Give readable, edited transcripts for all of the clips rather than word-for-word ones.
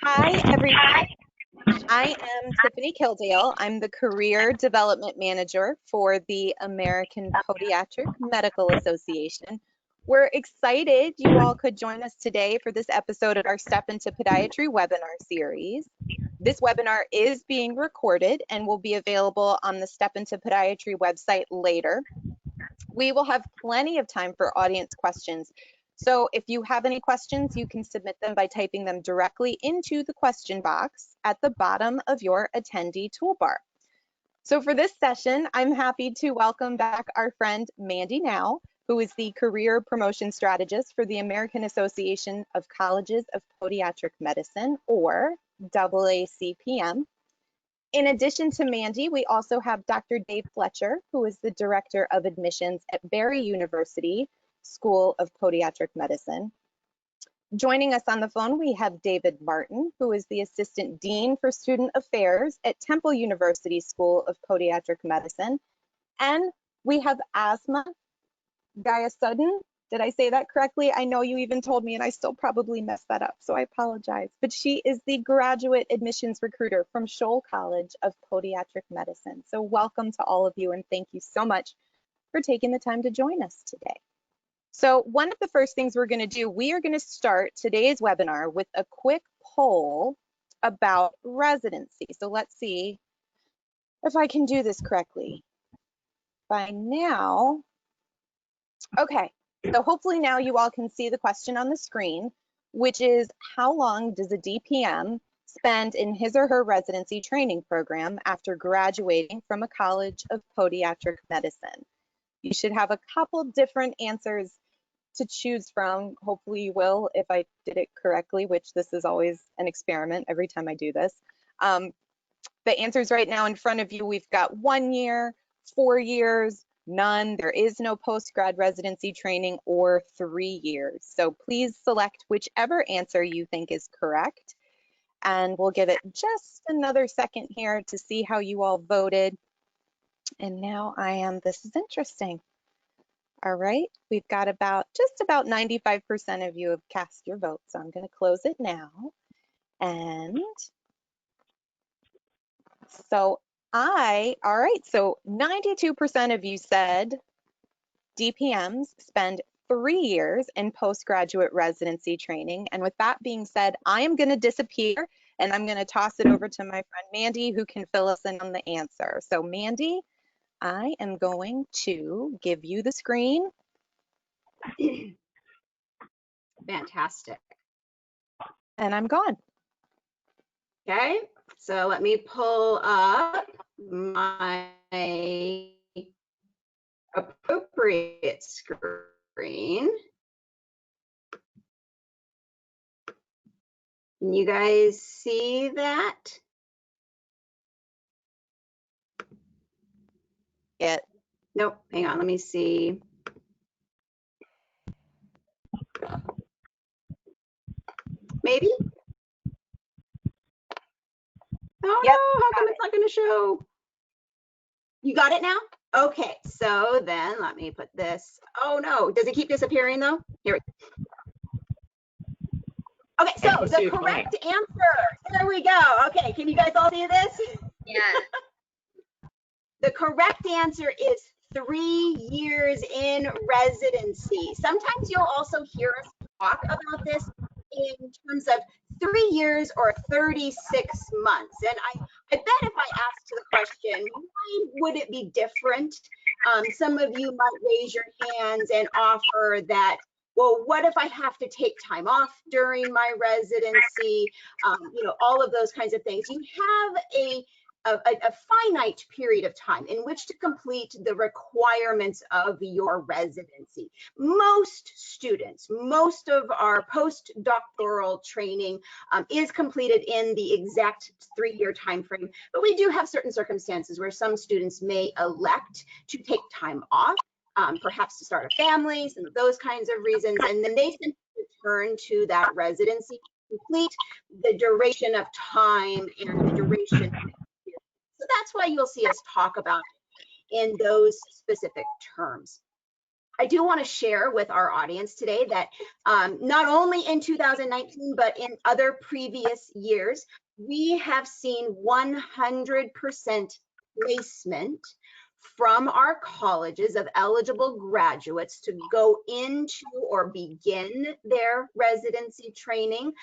Hi, everyone. I am Tiffany Kildale. I'm the Career Development Manager for the American Podiatric Medical Association. We're excited you all could join us today for this episode of our Step into Podiatry webinar series. This webinar is being recorded and will be available on the Step into Podiatry website later. We will have plenty of time for audience questions. So if you have any questions, you can submit them by typing them directly into the question box at the bottom of your attendee toolbar. So for this session, I'm happy to welcome back our friend Mandy Now, who is the Career Promotion Strategist for the American Association of Colleges of Podiatric Medicine, or AACPM. In addition to Mandy, we also have Dr. Dave Fletcher, who is the Director of Admissions at Barry University School of Podiatric Medicine. Joining us on the phone, we have David Martin, who is the Assistant Dean for Student Affairs at Temple University School of Podiatric Medicine. And we have Asma Gayasudden. Did I say that correctly? I know you even told me and I still probably messed that up, so I apologize. But she is the graduate admissions recruiter from Scholl College of Podiatric Medicine. So welcome to all of you and thank you so much for taking the time to join us today. So one of the first things we're going to do, we are going to start today's webinar with a quick poll about residency. So let's see if I can do this correctly. By now, okay. So hopefully now you all can see the question on the screen, which is how long does a DPM spend in his or her residency training program after graduating from a college of podiatric medicine? You should have a couple different answers to choose from. Hopefully you will if I did it correctly, which this is always an experiment every time I do this. The answers right now in front of you, we've got 1 year, 4 years, none. There is no post-grad residency training, or 3 years. So please select whichever answer you think is correct. And we'll give it just another second here to see how you all voted. And now this is interesting. All right, we've got just about 95% of you have cast your vote. So I'm going to close it now. And so all right, so 92% of you said DPMs spend 3 years in postgraduate residency training. And with that being said, I am going to disappear and I'm going to toss it over to my friend Mandy, who can fill us in on the answer. So Mandy, I am going to give you the screen. Fantastic. And I'm gone. Okay, so let me pull up my appropriate screen. Can you guys see that? It. Nope, hang on, let me see. Maybe? Oh Yep, no, how come it's not gonna show? You got it now? Okay, so then let me put this. Oh no, does it keep disappearing though? Here. Okay, so the correct answer, there we go. Okay, can you guys all see this? Yeah. The correct answer is 3 years in residency. Sometimes you'll also hear us talk about this in terms of 3 years or 36 months. And I bet if I asked the question, why would it be different? Some of you might raise your hands and offer that, well, what if I have to take time off during my residency? All of those kinds of things. You have a finite period of time in which to complete the requirements of your residency. Most students, most of our postdoctoral training is completed in the exact 3-year time frame, but we do have certain circumstances where some students may elect to take time off, perhaps to start a family, some of those kinds of reasons, and then they simply return to that residency to complete the duration of time and the duration. So that's why you'll see us talk about it in those specific terms. I do want to share with our audience today that not only in 2019, but in other previous years, we have seen 100% placement from our colleges of eligible graduates to go into or begin their residency training.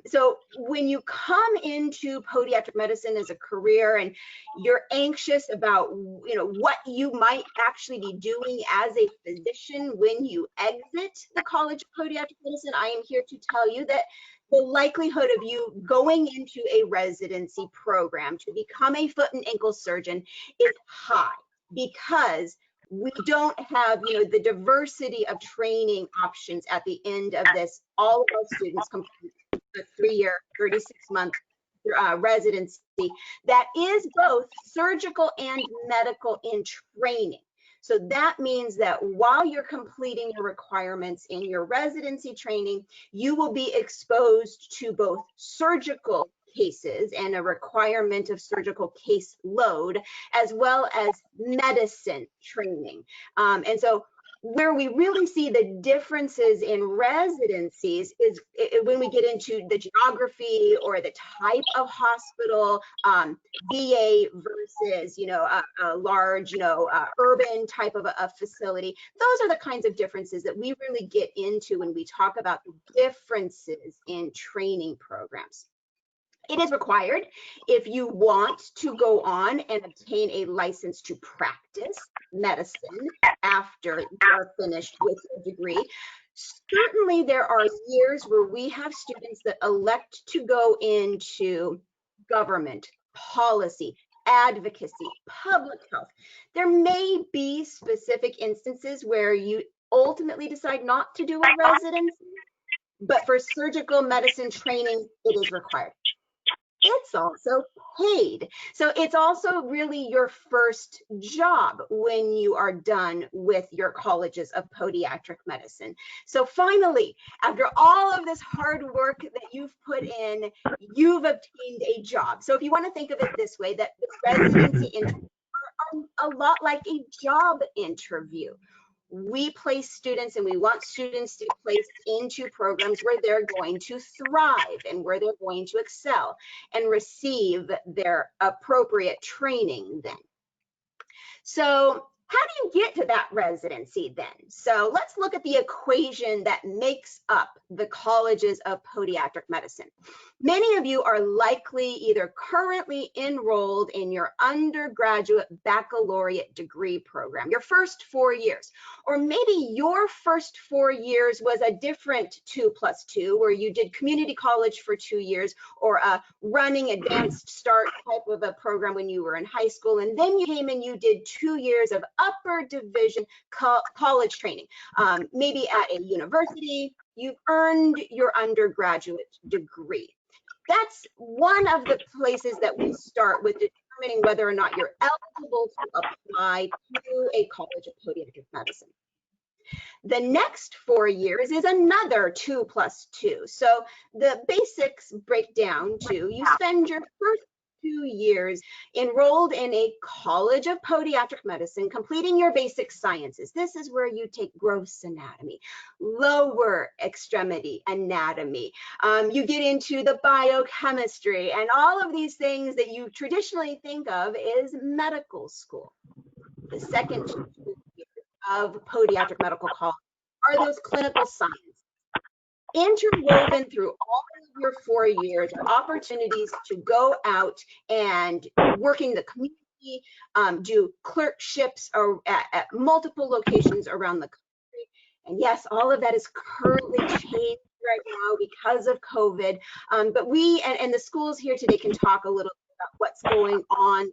So when you come into podiatric medicine as a career and you're anxious about, what you might actually be doing as a physician when you exit the College of Podiatric Medicine, I am here to tell you that the likelihood of you going into a residency program to become a foot and ankle surgeon is high, because we don't have, the diversity of training options at the end of this. All of our students complete a 3-year, 36-month residency that is both surgical and medical in training. So that means that while you're completing your requirements in your residency training, you will be exposed to both surgical cases and a requirement of surgical case load, as well as medicine training. And so where we really see the differences in residencies is when we get into the geography or the type of hospital, VA versus, a large, urban type of a facility. Those are the kinds of differences that we really get into when we talk about the differences in training programs. It is required if you want to go on and obtain a license to practice medicine after you are finished with your degree. Certainly, there are years where we have students that elect to go into government, policy, advocacy, public health. There may be specific instances where you ultimately decide not to do a residency, but for surgical medicine training, it is required. It's also paid. So it's also really your first job when you are done with your colleges of podiatric medicine. So finally, after all of this hard work that you've put in, you've obtained a job. So if you want to think of it this way, that the residency interviews are a lot like a job interview. We place students and we want students to be placed into programs where they're going to thrive and where they're going to excel and receive their appropriate training then. So how do you get to that residency then? So let's look at the equation that makes up the colleges of podiatric medicine. Many of you are likely either currently enrolled in your undergraduate baccalaureate degree program, your first 4 years, or maybe your first 4 years was a different 2+2 where you did community college for 2 years or a running advanced start type of a program when you were in high school, and then you came and you did 2 years of upper division college training, maybe at a university. You've earned your undergraduate degree. That's one of the places that we start with determining whether or not you're eligible to apply to a college of podiatric medicine. The next 4 years is another 2+2. So the basics break down to you spend your first 2 years enrolled in a college of podiatric medicine, completing your basic sciences. This is where you take gross anatomy, lower extremity anatomy. You get into the biochemistry and all of these things that you traditionally think of as medical school. The second 2 years of podiatric medical college are those clinical sciences. Interwoven through all of your 4 years are opportunities to go out and work in the community, do clerkships at multiple locations around the country. And yes, all of that is currently changed right now because of COVID. But we and the schools here today can talk a little about what's going on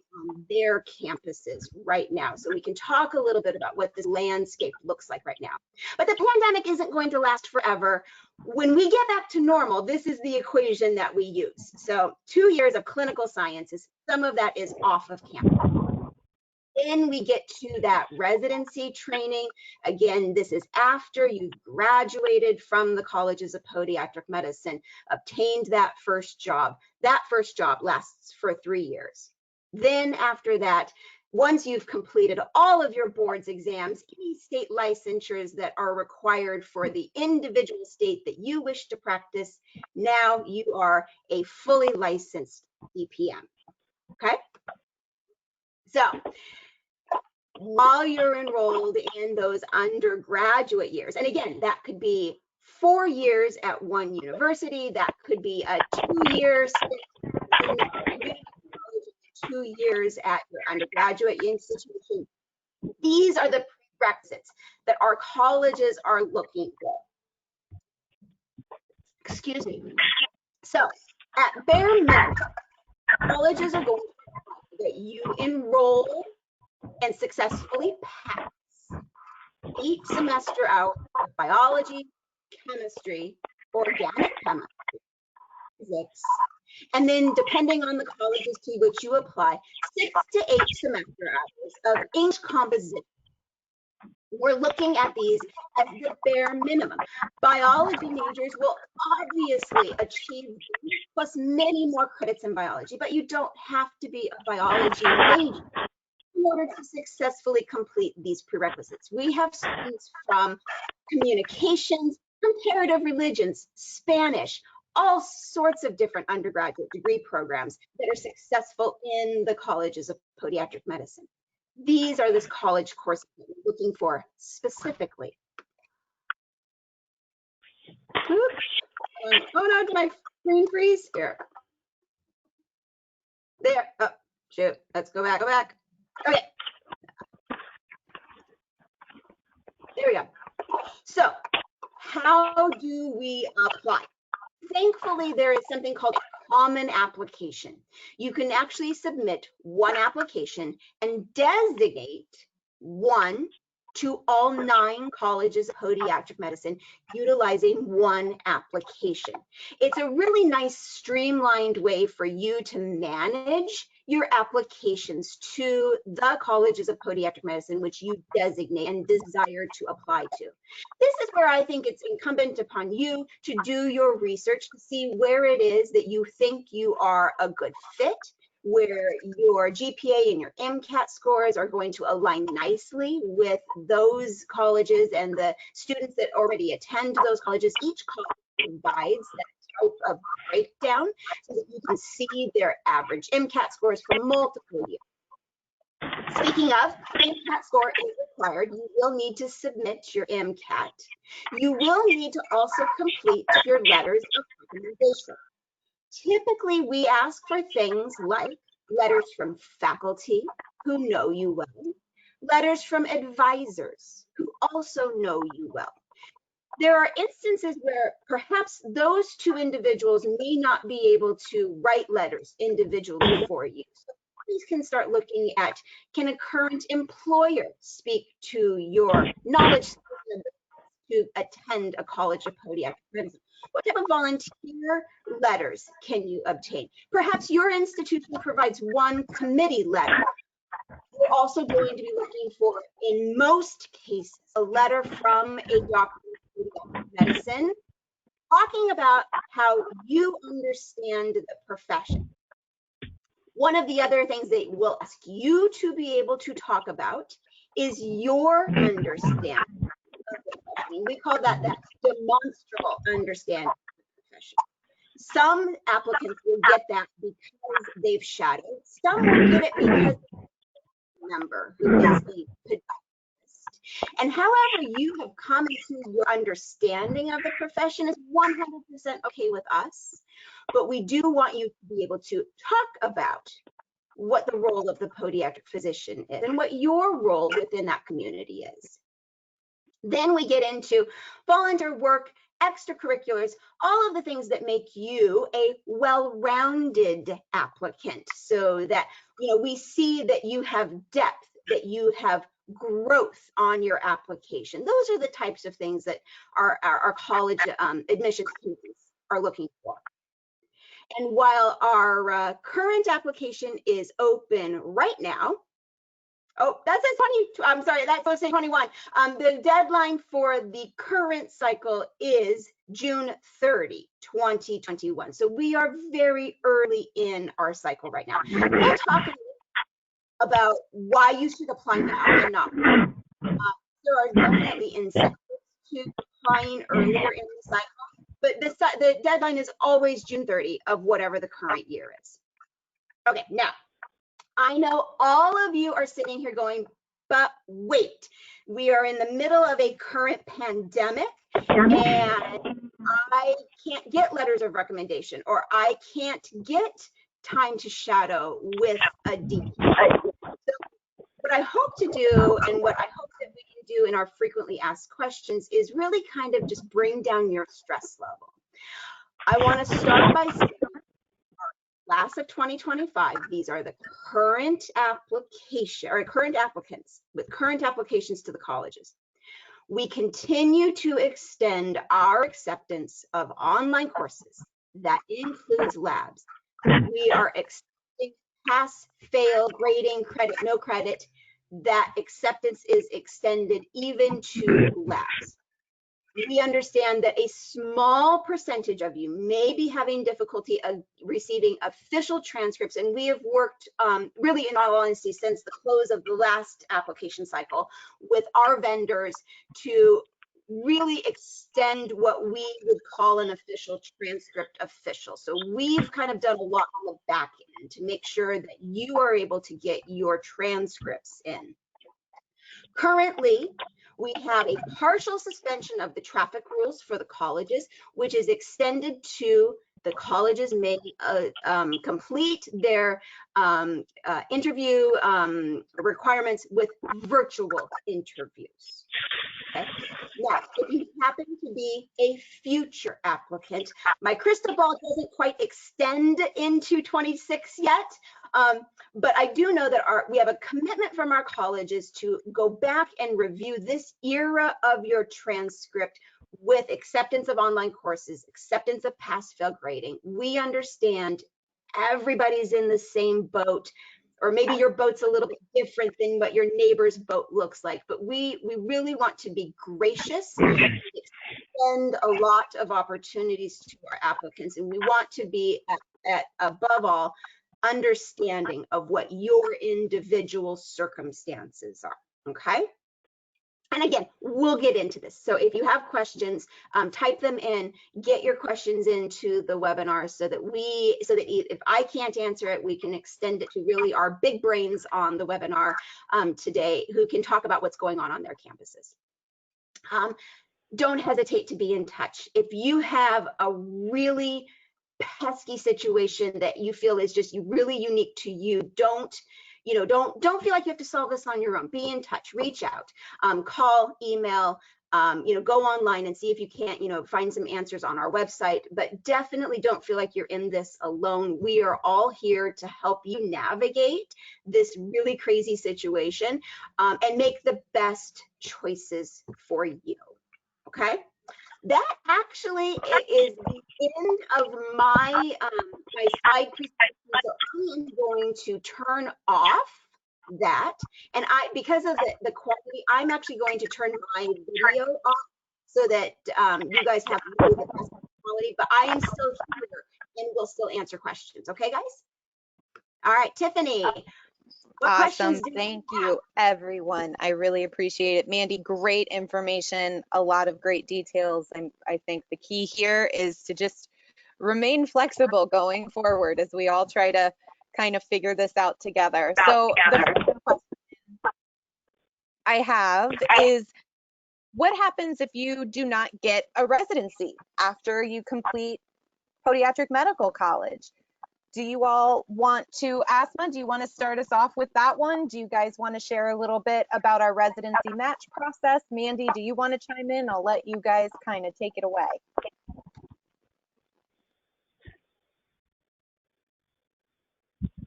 their campuses right now. So we can talk a little bit about what this landscape looks like right now. But the pandemic isn't going to last forever. When we get back to normal, this is the equation that we use. So 2 years of clinical sciences, some of that is off of campus. Then we get to that residency training. Again, this is after you've graduated from the colleges of podiatric medicine, obtained that first job. That first job lasts for 3 years. Then after that, Once you've completed all of your board's exams, any state licensures that are required for the individual state that you wish to practice, now you are a fully licensed CPM, okay? So while you're enrolled in those undergraduate years, and again, that could be 4 years at one university, that could be a 2-year stint in the community college, 2 years at your undergraduate institution. These are the prerequisites that our colleges are looking for. Excuse me. So at bare minimum, colleges are going to require that you enroll and successfully pass 8 semester hours of biology, chemistry, organic chemistry, physics, and then depending on the colleges to which you apply, 6 to 8 semester hours of English composition. We're looking at these as the bare minimum. Biology majors will obviously achieve plus many more credits in biology, but you don't have to be a biology major in order to successfully complete these prerequisites. We have students from communications, comparative religions, Spanish, all sorts of different undergraduate degree programs that are successful in the colleges of podiatric medicine. These are the college courses that we're looking for specifically. Oops. Oh no, did my screen freeze? Here. There. Oh, shoot. Let's go back. Go back. Okay. There we go. So, how do we apply? Thankfully, there is something called common application. You can actually submit one application and designate one to all 9 colleges of podiatric medicine utilizing one application. It's a really nice streamlined way for you to manage your applications to the colleges of podiatric medicine which you designate and desire to apply to. This is where I think it's incumbent upon you to do your research to see where it is that you think you are a good fit, where your GPA and your MCAT scores are going to align nicely with those colleges and the students that already attend those colleges. Each college provides that type of breakdown so that you can see their average MCAT scores for multiple years. Speaking of, MCAT score is required. You will need to submit your MCAT. You will need to also complete your letters of recommendation. Typically, we ask for things like letters from faculty who know you well, letters from advisors who also know you well. There are instances where perhaps those 2 individuals may not be able to write letters individually for you. So please can start looking at, can a current employer speak to your knowledge to attend a college of podiatric medicine? What type of volunteer letters can you obtain? Perhaps your institution provides one committee letter. We're also going to be looking for, in most cases, a letter from a doctor of pediatric medicine talking about how you understand the profession. One of the other things they will ask you to be able to talk about is your understanding of the profession. We call that demonstrable understanding of the profession. Some applicants will get that because they've shadowed. Some will get it because member who is a podiatrist. And however you have come to your understanding of the profession is 100% okay with us, but we do want you to be able to talk about what the role of the podiatric physician is and what your role within that community is. Then we get into volunteer work, extracurriculars, all of the things that make you a well-rounded applicant so that, we see that you have depth, that you have growth on your application. Those are the types of things that our college admissions committees are looking for. And while our current application is open right now, oh, that says 20, I'm sorry, that says 21. The deadline for the current cycle is June 30, 2021. So we are very early in our cycle right now. We'll talk about why you should apply now and not. There are definitely incentives to applying earlier in the cycle, but the deadline is always June 30 of whatever the current year is. Okay, now, I know all of you are sitting here going, but wait, we are in the middle of a current pandemic and I can't get letters of recommendation, or I can't get time to shadow with a DP. So what I hope to do, and what I hope that we can do in our frequently asked questions, is really kind of just bring down your stress level. I want to start by saying, class of 2025, these are the current current applicants with current applications to the colleges. We continue to extend our acceptance of online courses. That includes labs. We are accepting pass, fail, grading, credit, no credit. That acceptance is extended even to labs. We understand that a small percentage of you may be having difficulty receiving official transcripts, and we have worked really, in all honesty, since the close of the last application cycle with our vendors to really extend what we would call an official transcript official. So we've kind of done a lot on the back end to make sure that you are able to get your transcripts in. Currently, we have a partial suspension of the traffic rules for the colleges, which is extended to the colleges may complete their interview requirements with virtual interviews. Okay. Now, if you happen to be a future applicant, my crystal ball doesn't quite extend into 26 yet, but I do know that we have a commitment from our colleges to go back and review this era of your transcript with acceptance of online courses, acceptance of pass-fail grading. We understand everybody's in the same boat, or maybe your boat's a little bit different than what your neighbor's boat looks like, but we really want to be gracious, extend a lot of opportunities to our applicants, and we want to be at above all understanding of what your individual circumstances are. Okay. And again, we'll get into this. So if you have questions, type them in, get your questions into the webinar so that if I can't answer it, we can extend it to really our big brains on the webinar today who can talk about what's going on their campuses. Don't hesitate to be in touch. If you have a really pesky situation that you feel is just really unique to you, don't feel like you have to solve this on your own. Be in touch, reach out, call, email, go online and see if you can't, find some answers on our website, but definitely don't feel like you're in this alone. We are all here to help you navigate this really crazy situation and make the best choices for you. Okay. That actually is the end of my my slide presentation. So I am going to turn off that, and because of the quality, I'm actually going to turn my video off so that you guys have really the best quality. But I am still here, and we'll still answer questions. Okay, guys? All right, Tiffany. Awesome. Thank you, everyone. I really appreciate it. Mandy, great information, a lot of great details. I think the key here is to just remain flexible going forward as we all try to kind of figure this out together. So the first question I have is, what happens if you do not get a residency after you complete podiatric medical college? Do you all want to, Asma, do you want to start us off with that one? Do you guys want to share a little bit about our residency match process? Mandy, do you want to chime in? I'll let you guys kind of take it away.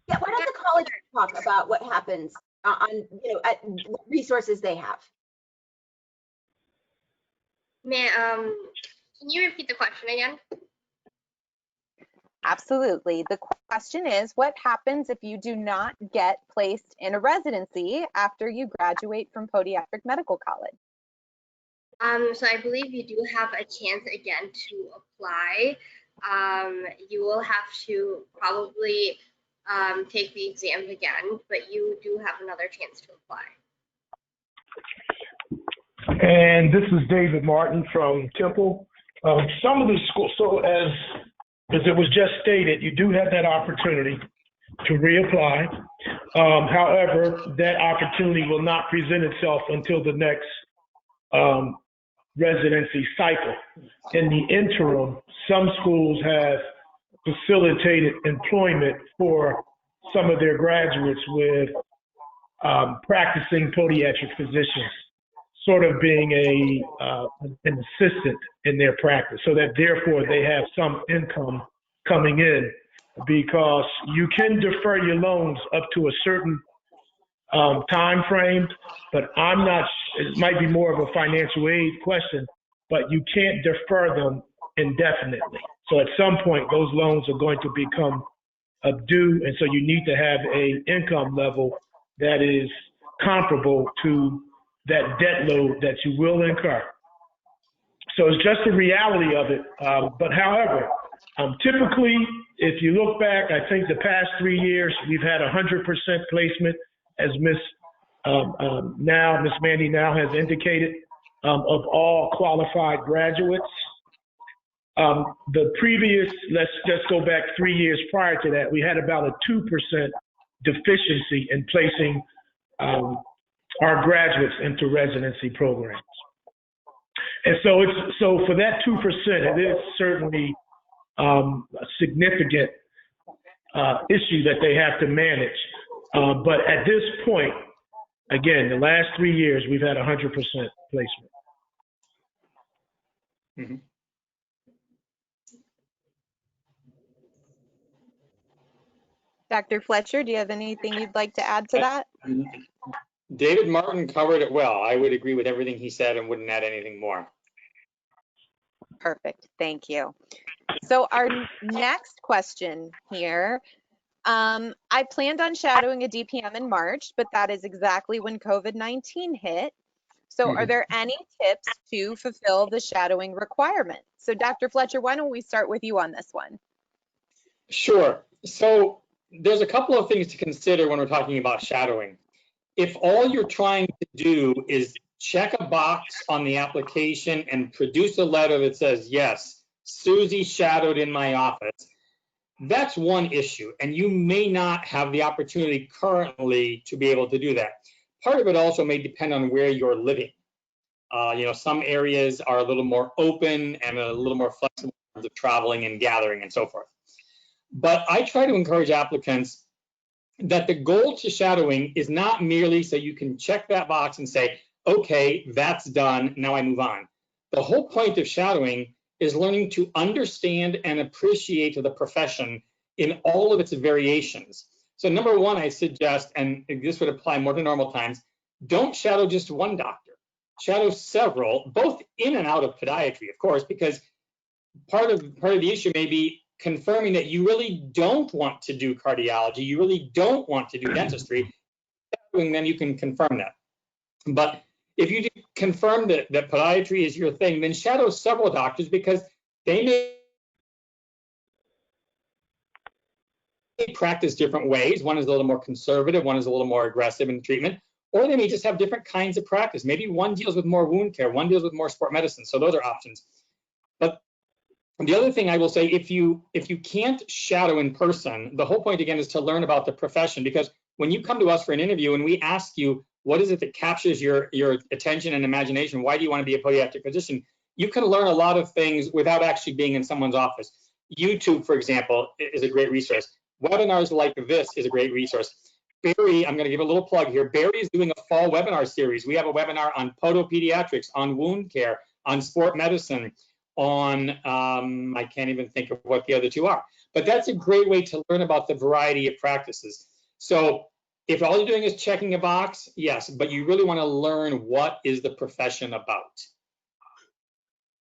Yeah, why don't the college talk about what happens on, at resources they have? Can you repeat the question again? Absolutely. The question is, what happens if you do not get placed in a residency after you graduate from podiatric medical college? So I believe you do have a chance again to apply. You will have to probably take the exams again, but you do have another chance to apply. And this is David Martin from Temple. Some of the schools, so as it was just stated, you do have that opportunity to reapply. However, that opportunity will not present itself until the next residency cycle. In the interim, some schools have facilitated employment for some of their graduates with practicing podiatric physicians, sort of being an assistant in their practice, so that therefore they have some income coming in, because you can defer your loans up to a certain time frame, but I'm not, it might be more of a financial aid question, but you can't defer them indefinitely. So at some point, those loans are going to become due, and so you need to have a income level that is comparable to that debt load that you will incur. So it's just the reality of it. But however, typically, if you look back, I think the past 3 years, we've had 100% placement, as Miss Mandy now has indicated, of all qualified graduates. The previous, let's just go back 3 years prior to that, we had about a 2% deficiency in placing our graduates into residency programs. And so for that 2%, it is certainly a significant issue that they have to manage. But at this point, again, the last 3 years, we've had 100% placement. Mm-hmm. Dr. Fletcher, do you have anything you'd like to add to that? David Martin covered it well. I would agree with everything he said and wouldn't add anything more. Perfect, thank you. So our next question here, I planned on shadowing a DPM in March, but that is exactly when COVID-19 hit. So are there any tips to fulfill the shadowing requirement? So Dr. Fletcher, why don't we start with you on this one? Sure. So there's a couple of things to consider when we're talking about shadowing. If all you're trying to do is check a box on the application and produce a letter that says, yes, Susie shadowed in my office, that's one issue. And you may not have the opportunity currently to be able to do that. Part of it also may depend on where you're living. Some areas are a little more open and a little more flexible in terms of traveling and gathering and so forth. But I try to encourage applicants that the goal to shadowing is not merely so you can check that box and say, okay, that's done, now I move on. The whole point of shadowing is learning to understand and appreciate the profession in all of its variations. So number one, I suggest, and this would apply more to normal times, don't shadow just one doctor. Shadow several, both in and out of podiatry, of course, because part of the issue may be confirming that you really don't want to do cardiology, you really don't want to do dentistry, and then you can confirm that. But if you confirm that podiatry is your thing, then shadow several doctors, because they may practice different ways. One is a little more conservative, one is a little more aggressive in treatment, or they may just have different kinds of practice. Maybe one deals with more wound care, one deals with more sport medicine. So those are options. But the other thing I will say, if you can't shadow in person, the whole point again is to learn about the profession, because when you come to us for an interview and we ask you, what is it that captures your attention and imagination? Why do you want to be a podiatric physician? You can learn a lot of things without actually being in someone's office. YouTube, for example, is a great resource. Webinars like this is a great resource. Barry, I'm going to give a little plug here. Barry is doing a fall webinar series. We have a webinar on podopediatrics, on wound care, on sport medicine, on, I can't even think of what the other two are. But that's a great way to learn about the variety of practices. So if all you're doing is checking a box, yes, but you really want to learn what is the profession about.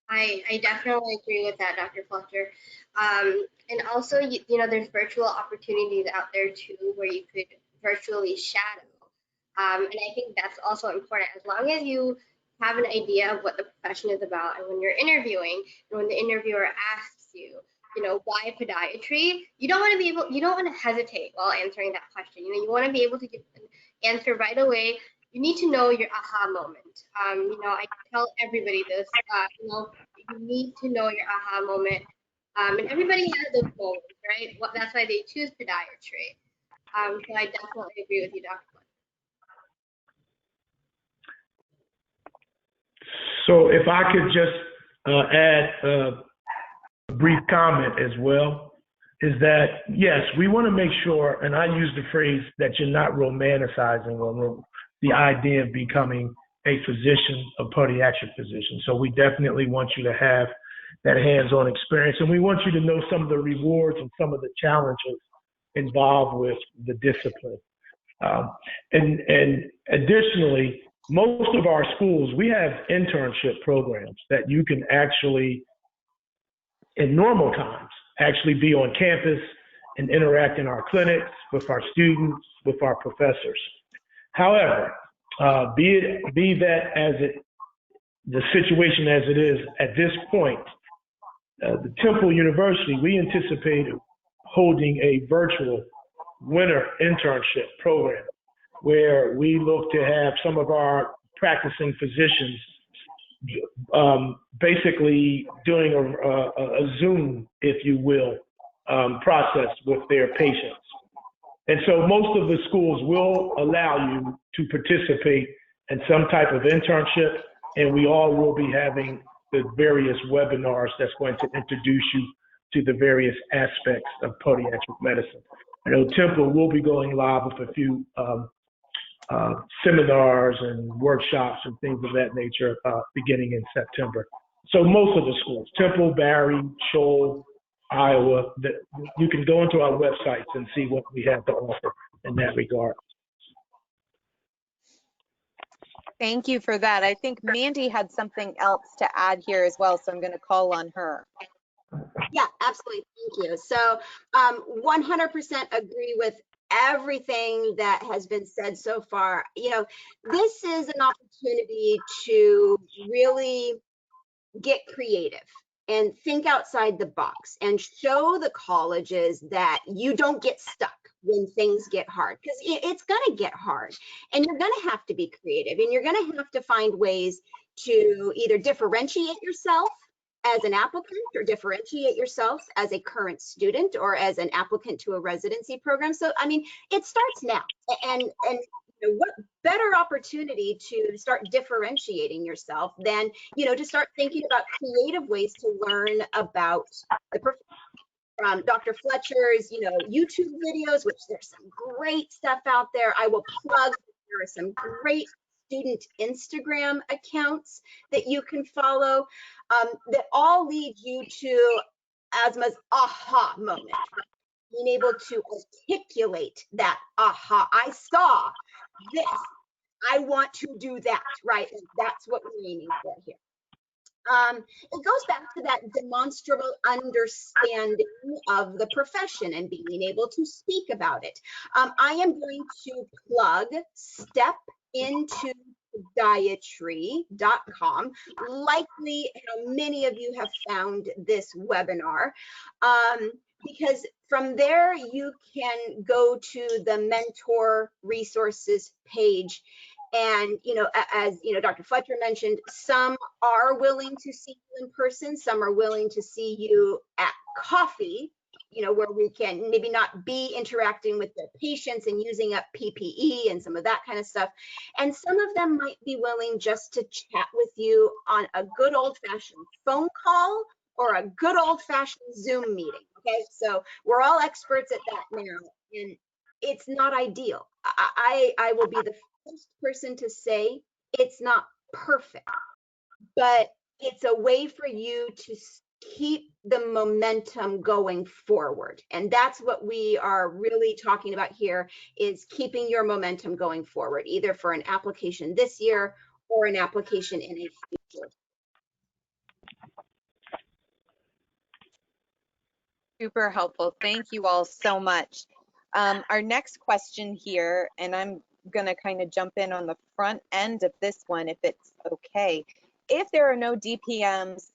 I definitely agree with that, Dr. Fletcher. And also, there's virtual opportunities out there too, where you could virtually shadow. And I think that's also important, as long as you have an idea of what the profession is about, and when you're interviewing, and when the interviewer asks you, why podiatry, you don't want to hesitate while answering that question. You want to be able to give an answer right away. You need to know your aha moment. I tell everybody this, you need to know your aha moment. And everybody has those moments, right? Well, that's why they choose podiatry. So I definitely agree with you, Dr. Fletcher. So if I could just add a brief comment as well, is that yes, we want to make sure, and I use the phrase that you're not romanticizing or the idea of becoming a physician, a podiatric physician. So we definitely want you to have that hands-on experience, and we want you to know some of the rewards and some of the challenges involved with the discipline. And additionally, most of our schools, we have internship programs that you can actually, in normal times, actually be on campus and interact in our clinics with our students, with our professors. However, be that as the situation as it is at this point, the Temple University, we anticipate holding a virtual winter internship program where we look to have some of our practicing physicians basically doing a Zoom, if you will, process with their patients. And so most of the schools will allow you to participate in some type of internship, and we all will be having the various webinars that's going to introduce you to the various aspects of podiatric medicine. I know Temple will be going live with a few seminars and workshops and things of that nature beginning in September. So most of the schools, Temple, Barry, Shoal, Iowa, you can go into our websites and see what we have to offer in that regard. Thank you for that. I think Mandy had something else to add here as well, so I'm going to call on her. Yeah, absolutely. Thank you. So 100% agree with everything that has been said so far. This is an opportunity to really get creative and think outside the box and show the colleges that you don't get stuck when things get hard, because it's going to get hard and you're going to have to be creative and you're going to have to find ways to either differentiate yourself as an applicant or differentiate yourself as a current student or as an applicant to a residency program. So, I mean, it starts now. And what better opportunity to start differentiating yourself than, to start thinking about creative ways to learn about the profession. From Dr. Fletcher's, YouTube videos, which there's some great stuff out there. I will plug, there are some great student Instagram accounts that you can follow that all lead you to Asma's aha moment, right? Being able to articulate that aha. I saw this. I want to do that, right? And that's what we're aiming for here. It goes back to that demonstrable understanding of the profession and being able to speak about it. I am going to plug stepintopodiatry.com. Likely, many of you have found this webinar. Because from there you can go to the mentor resources page. And, as Dr. Fletcher mentioned, some are willing to see you in person, some are willing to see you at coffee, where we can maybe not be interacting with the patients and using up PPE and some of that kind of stuff. And some of them might be willing just to chat with you on a good old-fashioned phone call or a good old-fashioned Zoom meeting. Okay, so we're all experts at that now, and it's not ideal. I will be the first person to say it's not perfect, but it's a way for you to keep the momentum going forward. And that's what we are really talking about here, is keeping your momentum going forward, either for an application this year or an application in a future. Super helpful. Thank you all so much. Our next question here, and I'm going to kind of jump in on the front end of this one, if it's okay. If there are no DPMs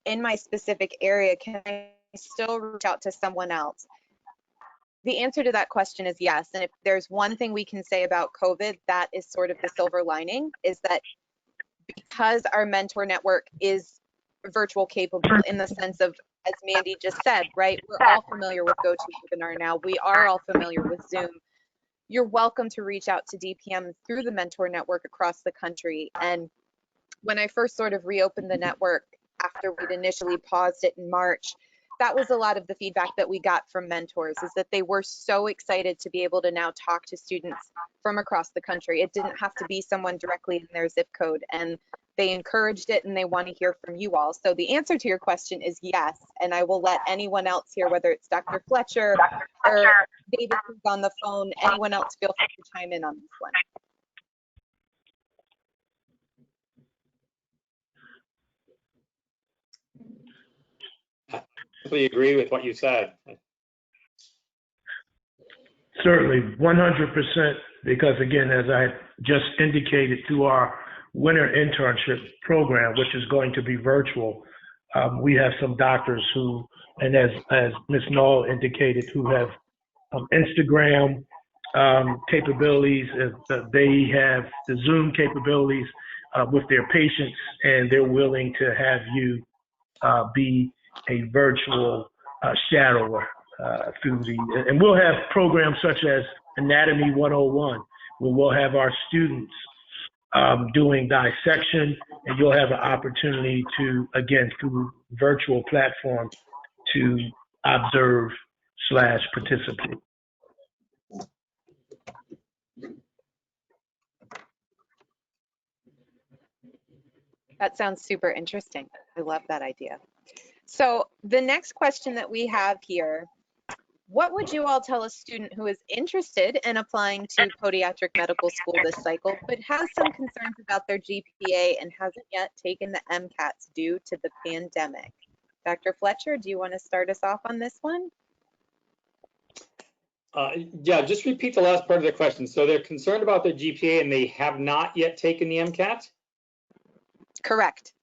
in my specific area, can I still reach out to someone else? The answer to that question is yes. And if there's one thing we can say about COVID, that is sort of the silver lining, is that because our mentor network is virtual capable in the sense of, as Mandy just said, right? We're all familiar with GoToWebinar now. We are all familiar with Zoom. You're welcome to reach out to DPM through the mentor network across the country. And when I first sort of reopened the network after we'd initially paused it in March, that was a lot of the feedback that we got from mentors, is that they were so excited to be able to now talk to students from across the country. It didn't have to be someone directly in their zip code, and they encouraged it, and they want to hear from you all. So the answer to your question is yes, and I will let anyone else here, whether it's Dr. Fletcher or David who's on the phone, anyone else feel free to chime in on this one. I completely agree with what you said. Certainly, 100%, because again, as I just indicated, through our winter internship program, which is going to be virtual, we have some doctors who, and as Ms. Knoll indicated, who have Instagram capabilities. They have the Zoom capabilities with their patients, and they're willing to have you be a virtual shadower through and we'll have programs such as Anatomy 101, where we'll have our students doing dissection, and you'll have an opportunity to, again, through virtual platform, to observe/participate. That sounds super interesting. I love that idea. So the next question that we have here, what would you all tell a student who is interested in applying to podiatric medical school this cycle, but has some concerns about their GPA and hasn't yet taken the MCATs due to the pandemic? Dr. Fletcher, do you want to start us off on this one? Yeah, just repeat the last part of the question. So they're concerned about their GPA and they have not yet taken the MCAT? Correct.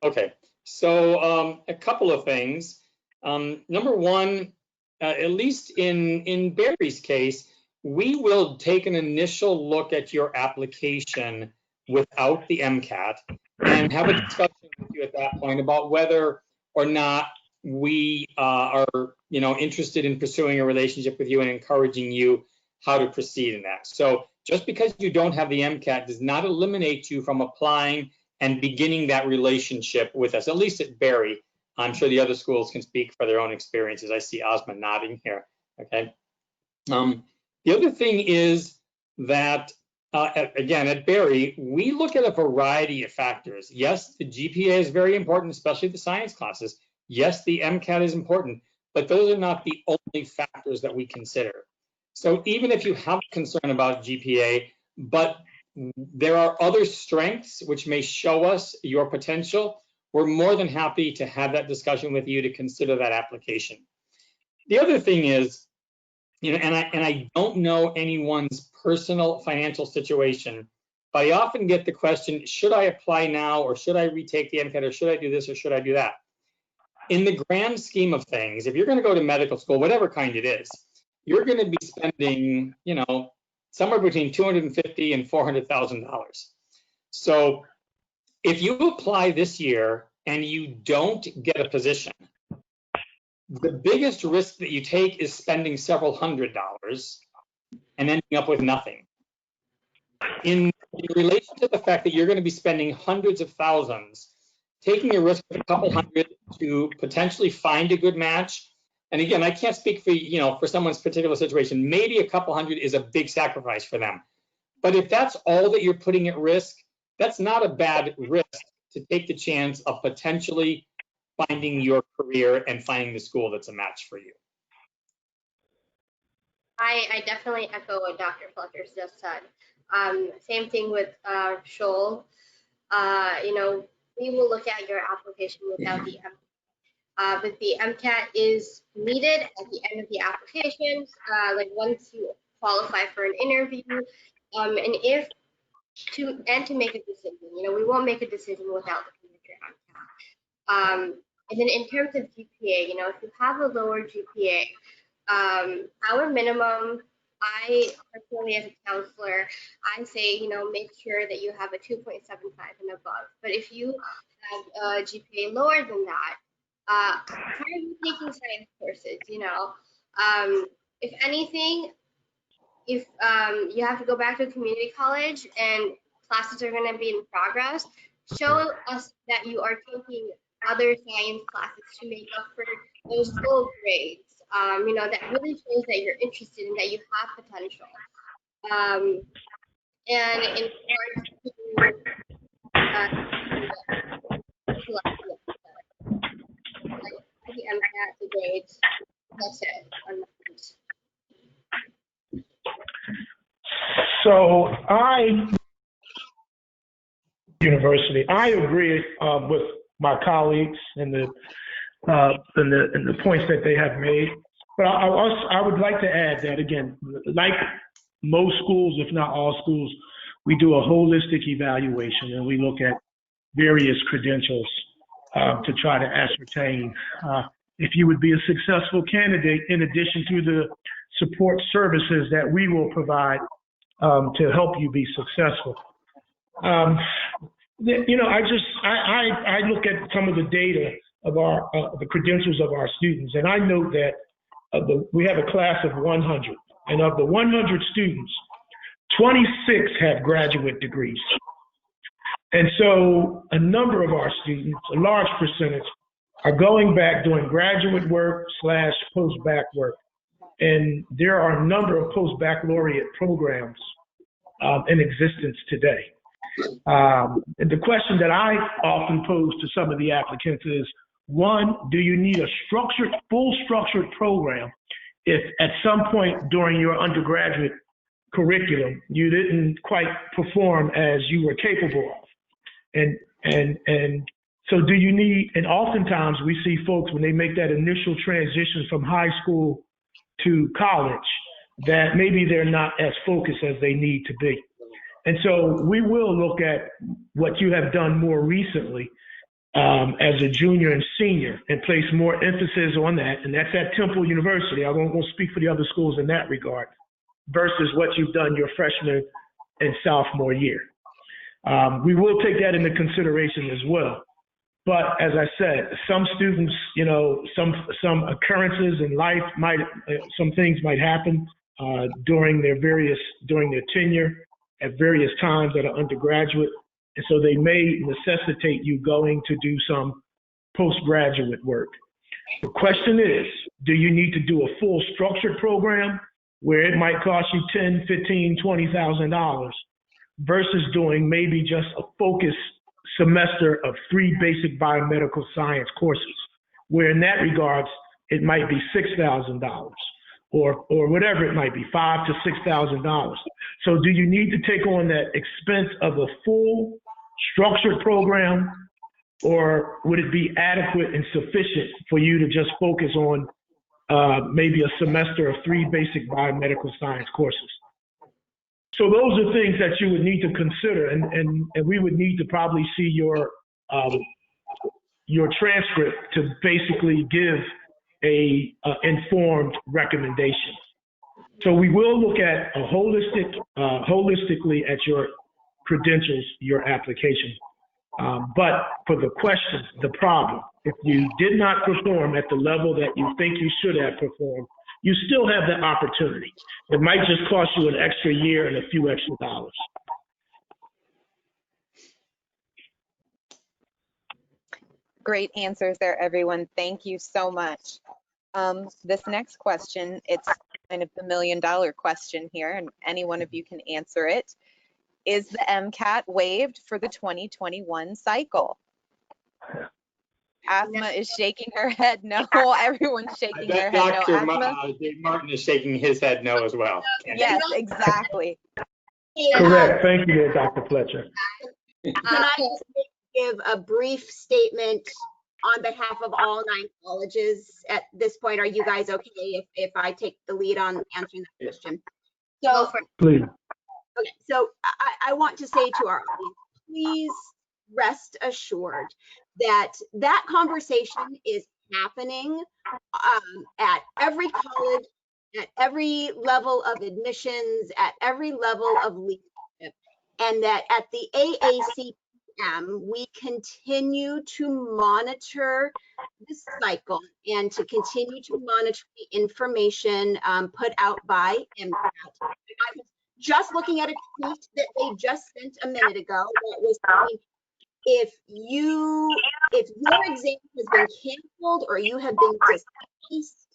Okay, so a couple of things. Number one, at least in Barry's case, we will take an initial look at your application without the MCAT and have a discussion with you at that point about whether or not we are, interested in pursuing a relationship with you and encouraging you how to proceed in that. So just because you don't have the MCAT does not eliminate you from applying and beginning that relationship with us, at least at Barry. I'm sure the other schools can speak for their own experiences. I see Ozma nodding here, okay? The other thing is that, again, at Barry, we look at a variety of factors. Yes, the GPA is very important, especially the science classes. Yes, the MCAT is important, but those are not the only factors that we consider. So even if you have a concern about GPA, but there are other strengths which may show us your potential, we're more than happy to have that discussion with you to consider that application. The other thing is, and I don't know anyone's personal financial situation, but I often get the question, should I apply now, or should I retake the MCAT, or should I do this, or should I do that? In the grand scheme of things, if you're going to go to medical school, whatever kind it is, you're going to be spending, somewhere between $250,000 and $400,000. So if you apply this year and you don't get a position, the biggest risk that you take is spending several $100s and ending up with nothing. In relation to the fact that you're going to be spending hundreds of thousands, taking a risk of a couple hundred to potentially find a good match. And again, I can't speak for, for someone's particular situation. Maybe a couple hundred is a big sacrifice for them. But if that's all that you're putting at risk, that's not a bad risk to take the chance of potentially finding your career and finding the school that's a match for you. I definitely echo what Dr. Fletcher just said. Same thing with Shoal. We will look at your application without the MCAT. But the MCAT is needed at the end of the application, like once you qualify for an interview, and to make a decision. We won't make a decision without looking at your MCAT. And then in terms of GPA, you know, if you have a lower GPA, our minimum, I personally as a counselor, I say, you know, make sure that you have a 2.75 and above. But if you have a GPA lower than that, try taking science courses, you know. If anything, if you have to go back to community college and classes are going to be in progress, show us that you are taking other science classes to make up for those low grades. You know, that really shows that you're interested and that you have potential. And in regards to the MCAT, the grades, that's it. So University, I agree with my colleagues and the points that they have made. But I would like to add that again, like most schools, if not all schools, we do a holistic evaluation and we look at various credentials to try to ascertain if you would be a successful candidate in addition to the support services that we will provide to help you be successful. You know, I look at some of the data of the credentials of our students, and I note that we have a class of 100, and of the 100 students, 26 have graduate degrees. And so a number of our students, a large percentage, are going back doing graduate work / post-bac work. And there are a number of post-baccalaureate programs in existence today. And the question that I often pose to some of the applicants is, one, do you need a full structured program if at some point during your undergraduate curriculum you didn't quite perform as you were capable of? And so do you need, and oftentimes we see folks when they make that initial transition from high school to college, that maybe they're not as focused as they need to be. And so we will look at what you have done more recently as a junior and senior and place more emphasis on that. And that's at Temple University. I won't speak for the other schools in that regard, versus what you've done your freshman and sophomore year. We will take that into consideration as well. But as I said, some students, you know, some occurrences in life some things might happen during their tenure at various times that are undergraduate. And so they may necessitate you going to do some postgraduate work. The question is, do you need to do a full structured program where it might cost you $10,000, $15,000, $20,000 versus doing maybe just a focused semester of 3 basic biomedical science courses, where in that regards, it might be $6,000 or whatever it might be, $5,000 to $6,000. So do you need to take on that expense of a full structured program, or would it be adequate and sufficient for you to just focus on maybe a semester of 3 basic biomedical science courses? So those are things that you would need to consider, and we would need to probably see your transcript to basically give a informed recommendation. So we will look at holistically at your credentials, your application. But for the question, the problem, if you did not perform at the level that you think you should have performed, you still have that opportunity. It might just cost you an extra year and a few extra dollars. Great answers there, everyone. Thank you so much. This next question, it's kind of the $1 million question here, and any one of you can answer it. Is the MCAT waived for the 2021 cycle? Asma is shaking her head no. Everyone's shaking their head no. Dr. Dave Martin is shaking his head no as well. Yes, exactly. Correct. Thank you there, Dr. Fletcher. Can I just give a brief statement on behalf of all 9 colleges at this point? Are you guys okay if I take the lead on answering that question? So, please. Okay, so I want to say to our audience, please rest assured that that conversation is happening at every college, at every level of admissions, at every level of leadership, and that at the AACPM, we continue to monitor this cycle and to continue to monitor the information put out by MCAT. I was just looking at a tweet that they just sent a minute ago that was saying, if your exam has been canceled or you have been displaced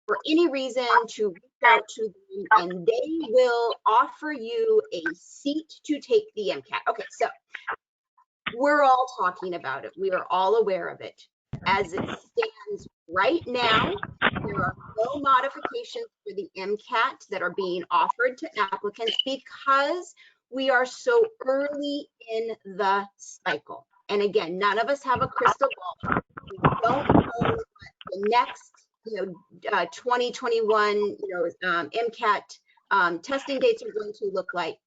for any reason, to reach out to them and they will offer you a seat to take the MCAT. Okay, so we're all talking about it. We are all aware of it. As it stands right now, there are no modifications for the MCAT that are being offered to applicants because we are so early in the cycle. And again, none of us have a crystal ball. We don't know what the next, 2021, MCAT testing dates are going to look like.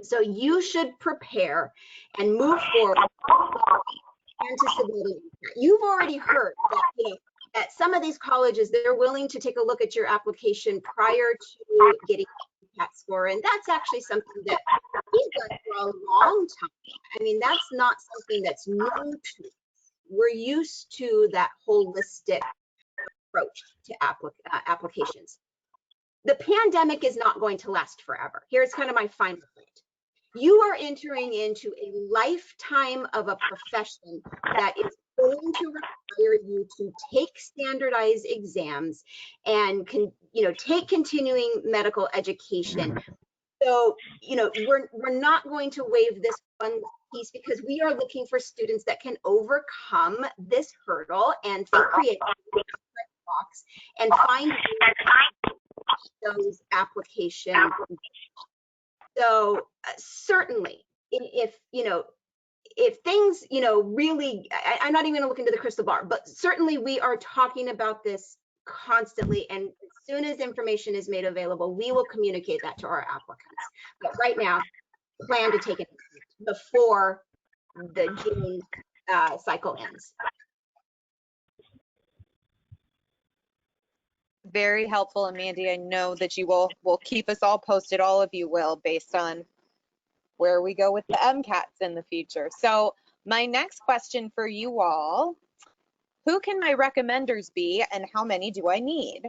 So you should prepare and move forward and to submitting. You've already heard that, at some of these colleges, they're willing to take a look at your application prior to getting a MCAT score. And that's actually something that we've done for a long time. I mean, that's not something that's new to us. We're used to that holistic approach to applications. The pandemic is not going to last forever. Here's kind of my final point. You are entering into a lifetime of a profession that is going to require you to take standardized exams and take continuing medical education. So, we're not going to waive this one piece because we are looking for students that can overcome this hurdle and think creatively box and find those applications. So certainly, if things, really, I'm not even going to look into the crystal ball, but certainly we are talking about this constantly. And as soon as information is made available, we will communicate that to our applicants. But right now, plan to take it before the June cycle ends. Very helpful, Amanda. I know that you will keep us all posted, all of you will, based on where we go with the MCATs in the future. So my next question for you all, who can my recommenders be and how many do I need?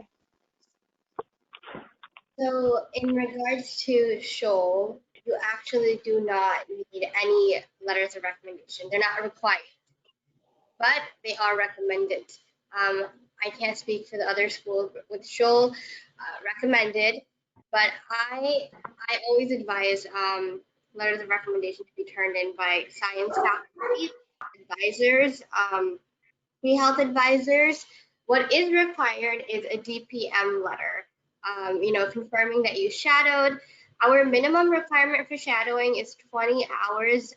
So in regards to Shoal, you actually do not need any letters of recommendation. They're not required, but they are recommended. I can't speak for the other schools, but with Shoal, recommended, but I always advise letters of recommendation to be turned in by science faculty, advisors, pre-health advisors. What is required is a DPM letter, confirming that you shadowed. Our minimum requirement for shadowing is 20 hours.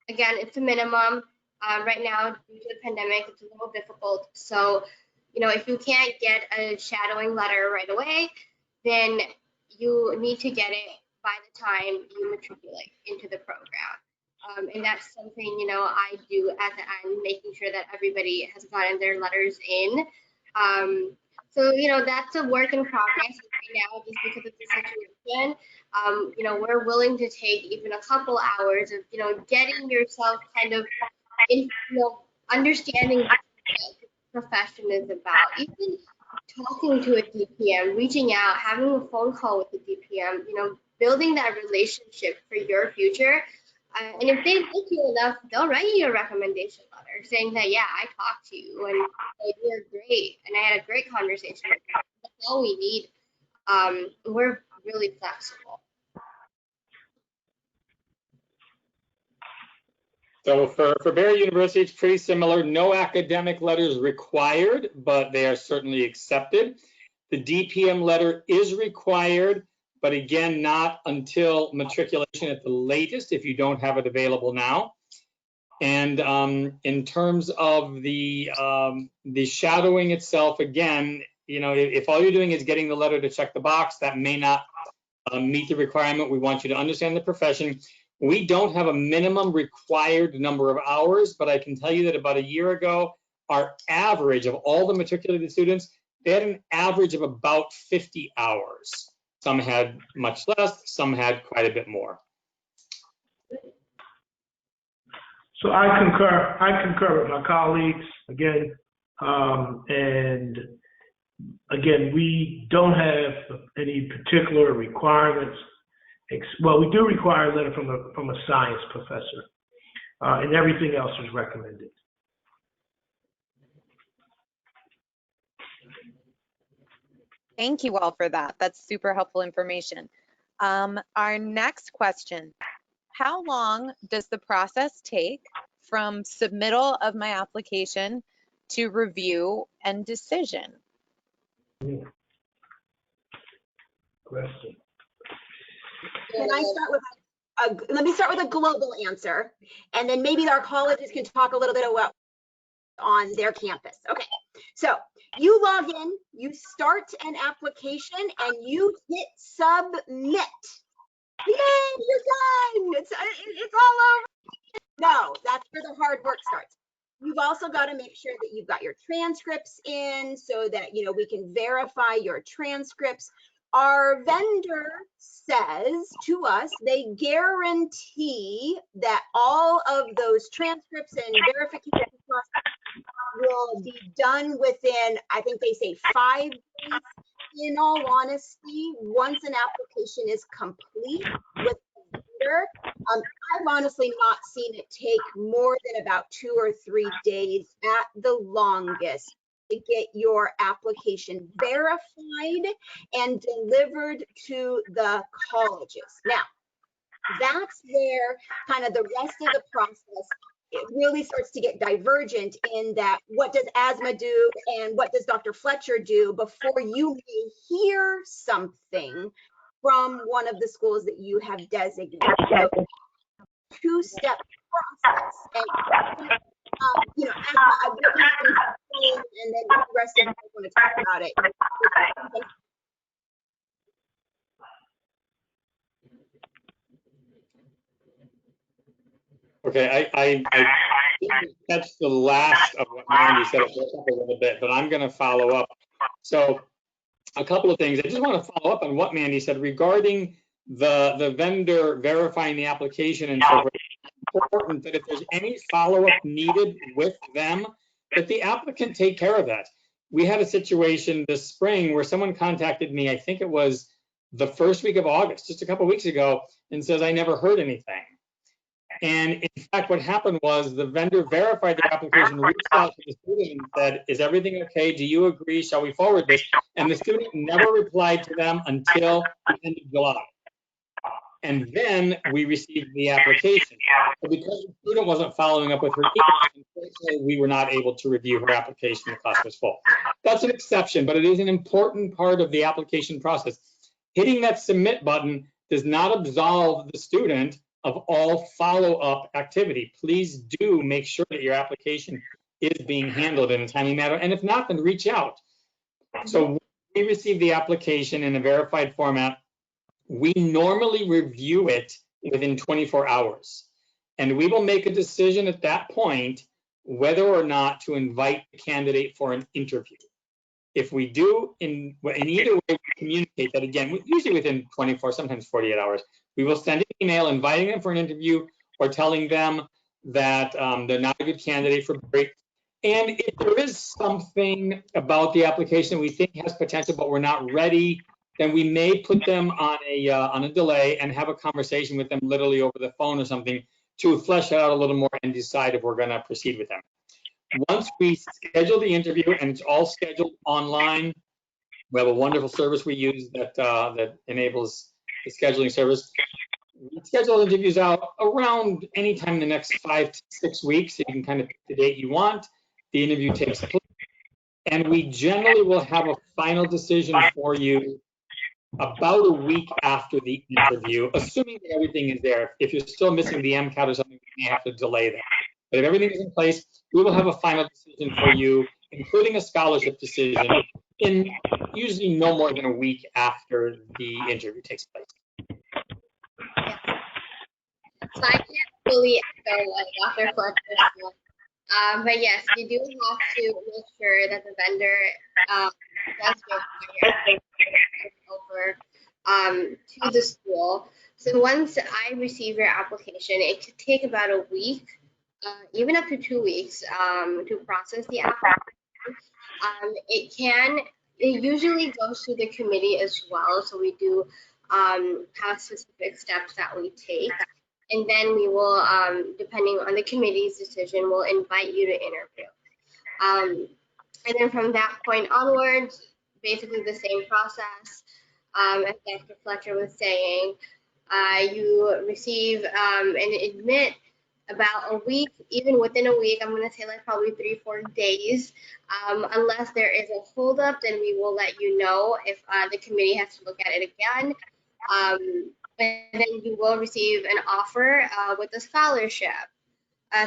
Again, it's a minimum. Right now, due to the pandemic, it's a little difficult. So, if you can't get a shadowing letter right away, then you need to get it by the time you matriculate into the program. And that's something, I do at the end, making sure that everybody has gotten their letters in. So, that's a work in progress right now, just because of the situation. We're willing to take even a couple hours of, getting yourself kind of in, understanding what the profession is about. Even talking to a DPM, reaching out, having a phone call with the DPM, building that relationship for your future. And if they like you enough, they'll write you a recommendation letter saying that, yeah, I talked to you and you're great. And I had a great conversation with you. That's all we need. We're really flexible. So for Barry University, it's pretty similar. No academic letters required, but they are certainly accepted. The DPM letter is required, but again, not until matriculation at the latest if you don't have it available now. And in terms of the shadowing itself, again, if all you're doing is getting the letter to check the box, that may not meet the requirement. We want you to understand the profession. We don't have a minimum required number of hours, but I can tell you that about a year ago, our average of all the matriculated students, they had an average of about 50 hours. Some had much less, some had quite a bit more. So I concur with my colleagues again. And again, we don't have any particular requirements. Well, we do require a letter from a science professor, and everything else is recommended. Thank you all for that. That's super helpful information. Our next question, how long does the process take from submittal of my application to review and decision? Question. Can I start with let me start with a global answer, and then maybe our colleges can talk a little bit about on their campus. Okay, so you log in, you start an application, and you hit submit. Yay, you're done. It's all over. No, that's where the hard work starts. You've also got to make sure that you've got your transcripts in so that, you know, we can verify your transcripts. Our vendor says to us, they guarantee that all of those transcripts and verification will be done within, I think they say 5 days. In all honesty, once an application is complete with the vendor, I've honestly not seen it take more than about 2 or 3 days at the longest to get your application verified and delivered to the colleges. Now, that's where kind of the rest of the process, it really starts to get divergent in that what does asthma do and what does Dr. Fletcher do before you may hear something from one of the schools that you have designated. So, two-step process. And, you know, asthma, I really and then the rest of you want to talk about it. Okay, I catch the last of what Mandy said. It broke up a little bit, but I'm going to follow up. So a couple of things. I just want to follow up on what Mandy said regarding the vendor verifying the application and so forth. It's important that if there's any follow-up needed with them, that the applicant take care of that. We had a situation this spring where someone contacted me, I think it was the first week of August, just a couple of weeks ago, and says, I never heard anything. And in fact, what happened was the vendor verified their application, reached out to the student and said, is everything okay? Do you agree? Shall we forward this? And the student never replied to them until the end of July. And then we received the application. So because the student wasn't following up with her email, unfortunately, we were not able to review her application. The class was full. That's an exception, but it is an important part of the application process. Hitting that submit button does not absolve the student of all follow-up activity. Please do make sure that your application is being handled in a timely manner. And if not, then reach out. So when we receive the application in a verified format, we normally review it within 24 hours. And we will make a decision at that point whether or not to invite the candidate for an interview. If we do, in either way, we communicate that again, usually within 24, sometimes 48 hours. We will send an email inviting them for an interview or telling them that they're not a good candidate for break. And if there is something about the application we think has potential, but we're not ready, then we may put them on a delay and have a conversation with them literally over the phone or something to flesh it out a little more and decide if we're going to proceed with them. Once we schedule the interview, and it's all scheduled online, we have a wonderful service we use that enables the scheduling service. We schedule interviews out around anytime in the next 5 to 6 weeks. So you can kind of pick the date you want. The interview takes place, and we generally will have a final decision for you about a week after the interview, assuming that everything is there. If you're still missing the MCAT or something, we may have to delay that. But if everything is in place, we will have a final decision for you, including a scholarship decision, in usually no more than a week after the interview takes place. So I can't fully echo what Dr. Fletcher said. But yes, you do have to make sure that the vendor does verify your over to the school. So once I receive your application, it could take about a week, even up to 2 weeks, to process the application. It usually goes to the committee as well. So we do have specific steps that we take. And then we will, depending on the committee's decision, we'll invite you to interview. And then from that point onwards, basically the same process. As Dr. Fletcher was saying, you receive and admit about a week, even within a week, I'm going to say like probably 3-4 days. Unless there is a holdup, then we will let you know if the committee has to look at it again. And then you will receive an offer with a scholarship.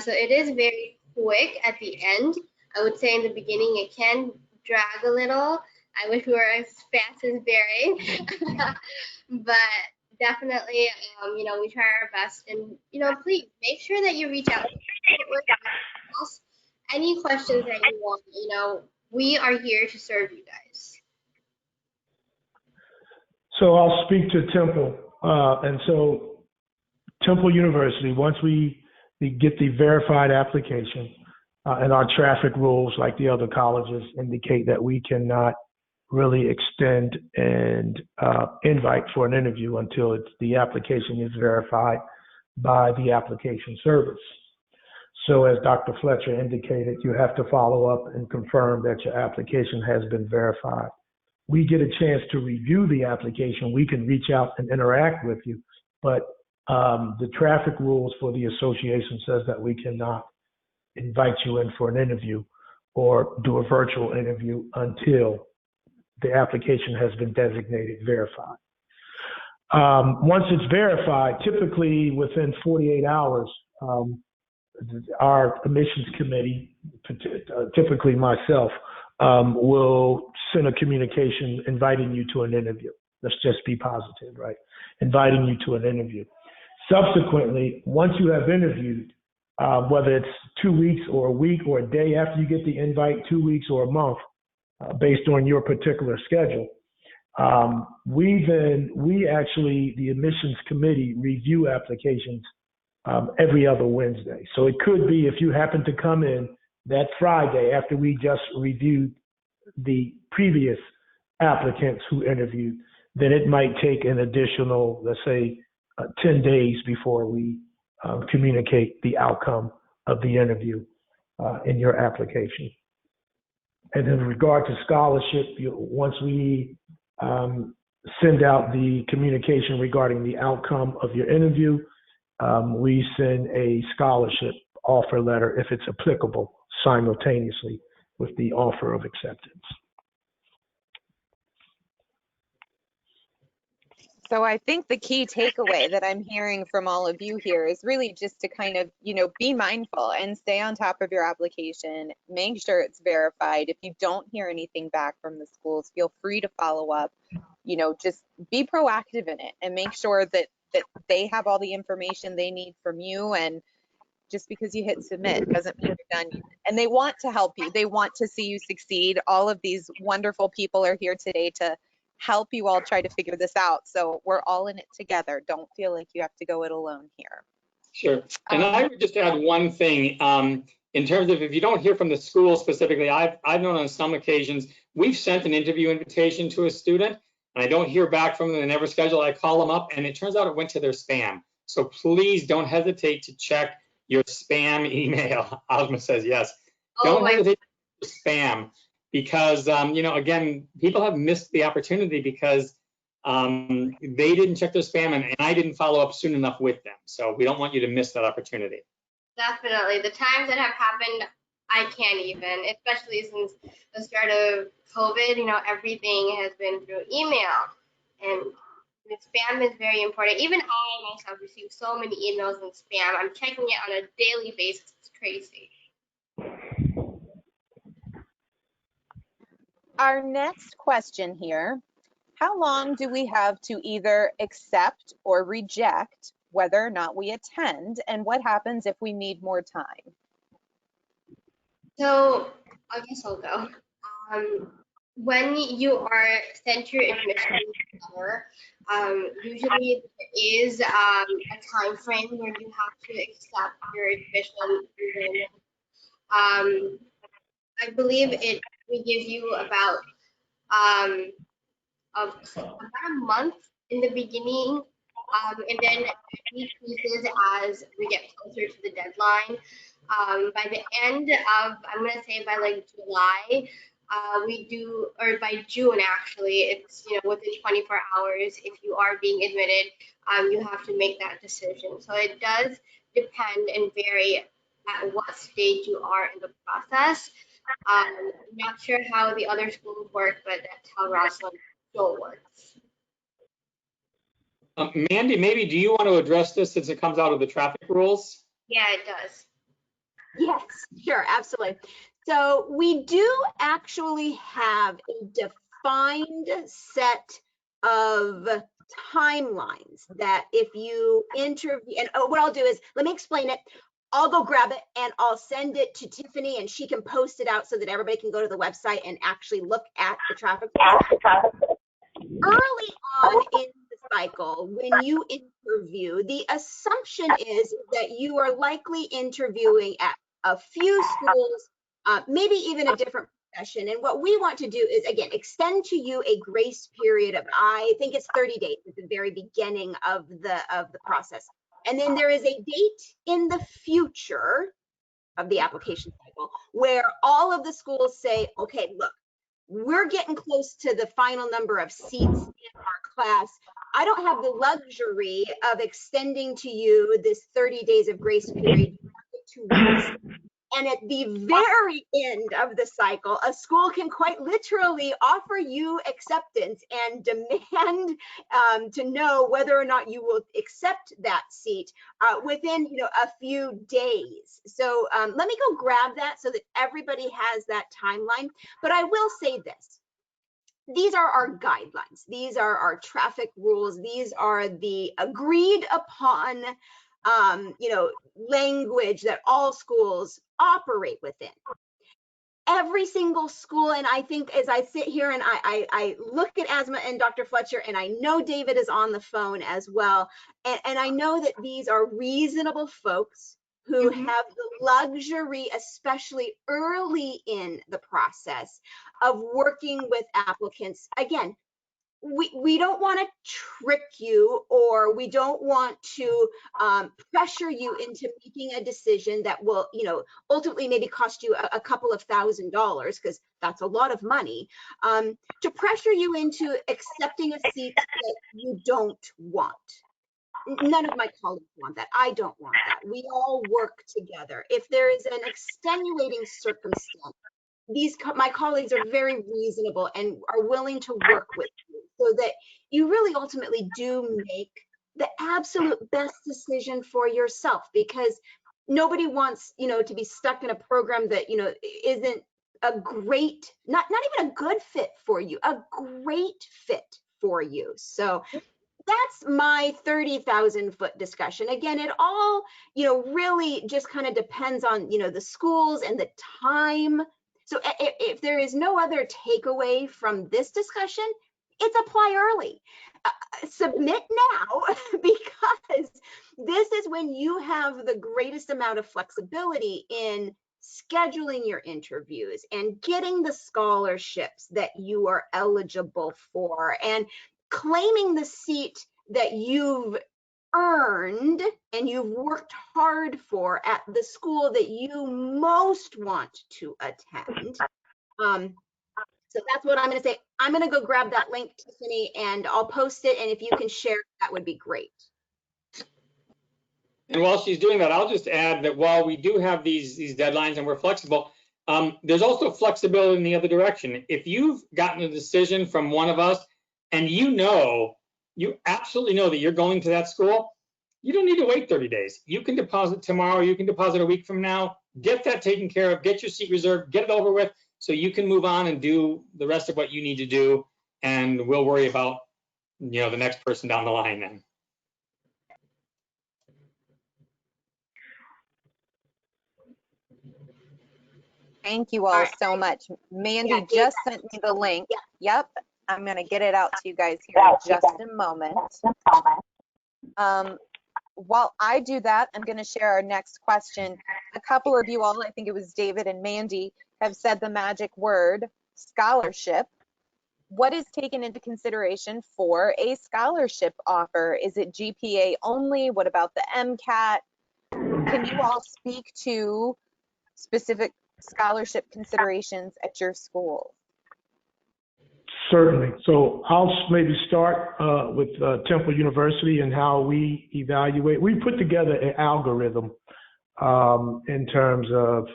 So it is very quick at the end. I would say in the beginning it can drag a little. I wish we were as fast as Barry, but definitely, we try our best. And please make sure that you reach out to us. Any questions that you want. We are here to serve you guys. So I'll speak to Temple. And so Temple University, once we get the verified application, and our traffic rules, like the other colleges, indicate that we cannot really extend an invite for an interview until the application is verified by the application service. So as Dr. Fletcher indicated, you have to follow up and confirm that your application has been verified. We get a chance to review the application. We can reach out and interact with you, but the traffic rules for the association says that we cannot invite you in for an interview or do a virtual interview until the application has been designated verified. Once it's verified, typically within 48 hours, our admissions committee, typically myself, will send a communication inviting you to an interview. Let's just be positive, right? Inviting you to an interview. Subsequently, once you have interviewed, whether it's 2 weeks or a week or a day after you get the invite, 2 weeks or a month, based on your particular schedule, we actually, the admissions committee, review applications every other Wednesday. So it could be if you happen to come in that Friday after we just reviewed the previous applicants who interviewed, then it might take an additional, let's say, 10 days before we communicate the outcome of the interview in your application. And in regard to scholarship, once we send out the communication regarding the outcome of your interview, we send a scholarship offer letter, if it's applicable, simultaneously with the offer of acceptance. So I think the key takeaway that I'm hearing from all of you here is really just to kind of, be mindful and stay on top of your application. Make sure it's verified. If you don't hear anything back from the schools, feel free to follow up. Just be proactive in it and make sure that they have all the information they need from you. And just because you hit submit doesn't mean you're done. And they want to help you. They want to see you succeed. All of these wonderful people are here today to help you all try to figure this out. So we're all in it together. Don't feel like you have to go it alone here. Sure. And I would just add one thing in terms of if you don't hear from the school specifically, I've known on some occasions we've sent an interview invitation to a student and I don't hear back from them. They never schedule. I call them up and it turns out it went to their spam. So please don't hesitate to check your spam email. Alma says yes. Don't hesitate to spam because, again, people have missed the opportunity because they didn't check their spam and I didn't follow up soon enough with them. So we don't want you to miss that opportunity. Definitely. The times that have happened, I can't even, especially since the start of COVID, everything has been through email. And the spam is very important. Even I myself receive so many emails in spam. I'm checking it on a daily basis. It's crazy. Our next question here, how long do we have to either accept or reject whether or not we attend, and what happens if we need more time? So I guess I'll go. When you are sent your admission letter, usually there is a time frame where you have to accept your admission enrollment. I believe we give you about a month in the beginning, and then it decreases as we get closer to the deadline. By the end of, I'm gonna say by like July, we do, or by June actually, it's within 24 hours. If you are being admitted, you have to make that decision. So it does depend and vary at what stage you are in the process. I'm not sure how the other schools work, but that's how Roslyn still works. Mandy, maybe do you want to address this since it comes out of the traffic rules? Yeah, it does. Yes, sure, absolutely. So we do actually have a defined set of timelines that if you interview, and what I'll do is, let me explain it. I'll go grab it and I'll send it to Tiffany and she can post it out so that everybody can go to the website and actually look at the traffic rules. Early on in the cycle, when you interview, the assumption is that you are likely interviewing at a few schools, maybe even a different profession. And what we want to do is, again, extend to you a grace period of, I think it's 30 days at the very beginning of the process. And then there is a date in the future of the application cycle where all of the schools say, okay, look, we're getting close to the final number of seats in our class. I don't have the luxury of extending to you this 30 days of grace period. 2 weeks. And at the very end of the cycle, a school can quite literally offer you acceptance and demand to know whether or not you will accept that seat within a few days. So let me go grab that so that everybody has that timeline. But I will say this. These are our guidelines. These are our traffic rules. These are the agreed upon language that all schools operate within. Every single school, and I think as I sit here and I look at Asma and Dr. Fletcher, and I know David is on the phone as well, and I know that these are reasonable folks who have the luxury, especially early in the process, of working with applicants. Again, we don't want to trick you, or we don't want to pressure you into making a decision that will, ultimately maybe cost you a couple of $1,000s, because that's a lot of money, to pressure you into accepting a seat that you don't want. None of my colleagues want that. I don't want that. We all work together. If there is an extenuating circumstance, my colleagues are very reasonable and are willing to work with you so that you really ultimately do make the absolute best decision for yourself, because nobody wants, to be stuck in a program that, isn't a great, not even a good fit for you, a great fit for you. So that's my 30,000 foot discussion. Again, it all, really just kind of depends on, the schools and the time. So if there is no other takeaway from this discussion, it's apply early. Submit now, because this is when you have the greatest amount of flexibility in scheduling your interviews and getting the scholarships that you are eligible for and claiming the seat that you've earned and you've worked hard for at the school that you most want to attend. So that's what I'm going to say. I'm going to go grab that link, Tiffany, and I'll post it. And if you can share, that would be great. And while she's doing that, I'll just add that while we do have these deadlines and we're flexible, there's also flexibility in the other direction. If you've gotten a decision from one of us and you absolutely know that you're going to that school, you don't need to wait 30 days. You can deposit tomorrow, you can deposit a week from now, get that taken care of, get your seat reserved, get it over with, so you can move on and do the rest of what you need to do, and we'll worry about, the next person down the line then. Thank you All all right. so much. Mandy Yeah, just sent me the link. Yeah. Yep, I'm going to get it out to you guys here in just a moment. While I do that, I'm going to share our next question. A couple of you all, I think it was David and Mandy, have said the magic word, scholarship. What is taken into consideration for a scholarship offer? Is it GPA only? What about the MCAT? Can you all speak to specific scholarship considerations at your school? Certainly. So I'll maybe start with Temple University and how we evaluate. We put together an algorithm in terms of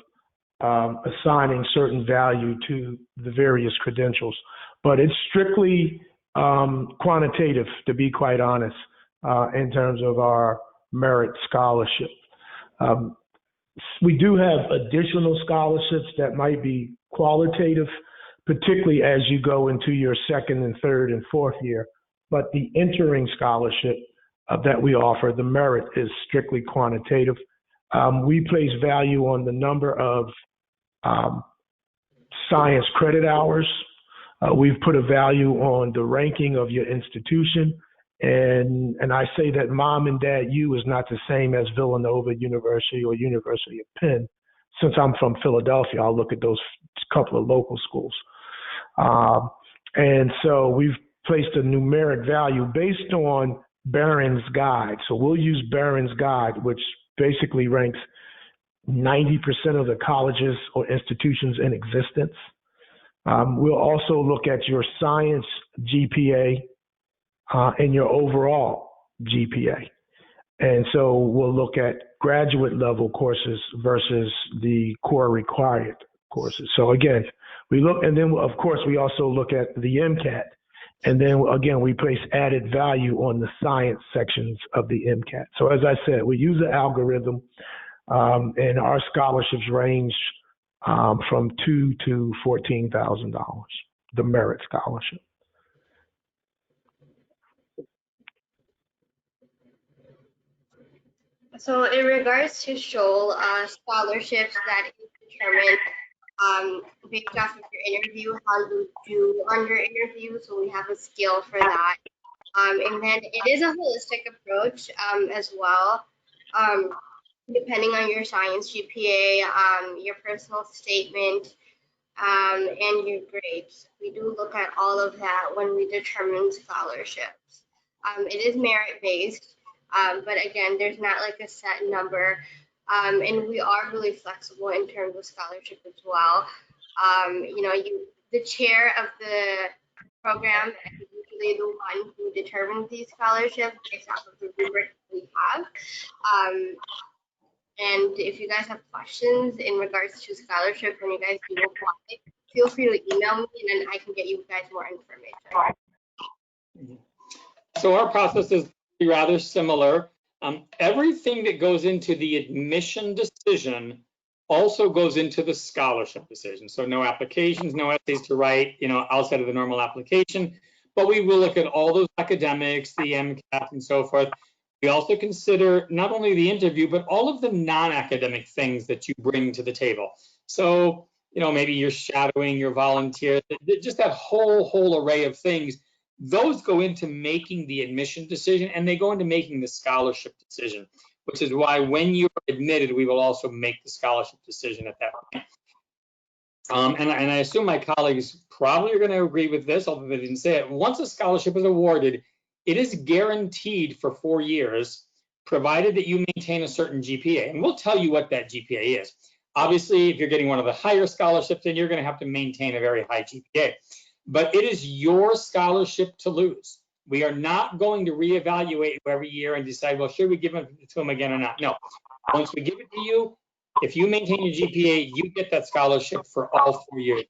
assigning certain value to the various credentials, but it's strictly quantitative, to be quite honest, in terms of our merit scholarship. We do have additional scholarships that might be qualitative, particularly as you go into your second and third and fourth year. But the entering scholarship that we offer, the merit, is strictly quantitative. We place value on the number of science credit hours. We've put a value on the ranking of your institution. And I say that Mom and Dad U is not the same as Villanova University or University of Penn. Since I'm from Philadelphia, I'll look at those couple of local schools. And so we've placed a numeric value based on Barron's Guide. So we'll use Barron's Guide, which basically ranks 90% of the colleges or institutions in existence. We'll also look at your science GPA and your overall GPA. And so we'll look at graduate level courses versus the core required courses. So again, we look, and then of course we also look at the MCAT. And then again, we place added value on the science sections of the MCAT. So as I said, we use an algorithm, and our scholarships range from $2,000 to $14,000, the merit scholarship. So in regards to Shoal, scholarships, that is determined based off of your interview, how you do on your interview. So we have a scale for that. And then it is a holistic approach as well. Depending on your science GPA, your personal statement, and your grades. We do look at all of that when we determine scholarships. It is merit-based, but again, there's not like a set number, and we are really flexible in terms of scholarship as well. The chair of the program is usually the one who determines these scholarships based off of the rubric we have. And if you guys have questions in regards to scholarships when you guys do apply, feel free to email me and then I can get you guys more information. So our process is rather similar. Everything that goes into the admission decision also goes into the scholarship decision. So no applications, no essays to write, outside of the normal application, but we will look at all those academics, the MCAT and so forth. We also consider not only the interview, but all of the non-academic things that you bring to the table. So, maybe you're shadowing, your volunteer, just that whole array of things. Those go into making the admission decision, and they go into making the scholarship decision, which is why when you're admitted, we will also make the scholarship decision at that point. And I assume my colleagues probably are going to agree with this, although they didn't say it. Once a scholarship is awarded, it is guaranteed for 4 years, provided that you maintain a certain GPA. And we'll tell you what that GPA is. Obviously, if you're getting one of the higher scholarships, then you're going to have to maintain a very high GPA. But it is your scholarship to lose. We are not going to reevaluate every year and decide, well, should we give it to them again or not? No. Once we give it to you, if you maintain your GPA, you get that scholarship for all 4 years.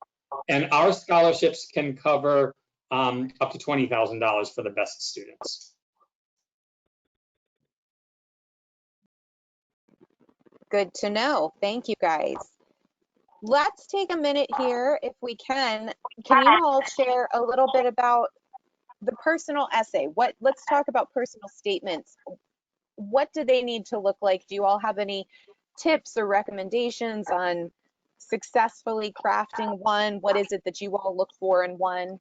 And our scholarships can cover up to $20,000 for the best students. Good to know. Thank you, guys. Let's take a minute here, if we can. Can you all share a little bit about the personal essay? Let's talk about personal statements. What do they need to look like? Do you all have any tips or recommendations on successfully crafting one? What is it that you all look for in one?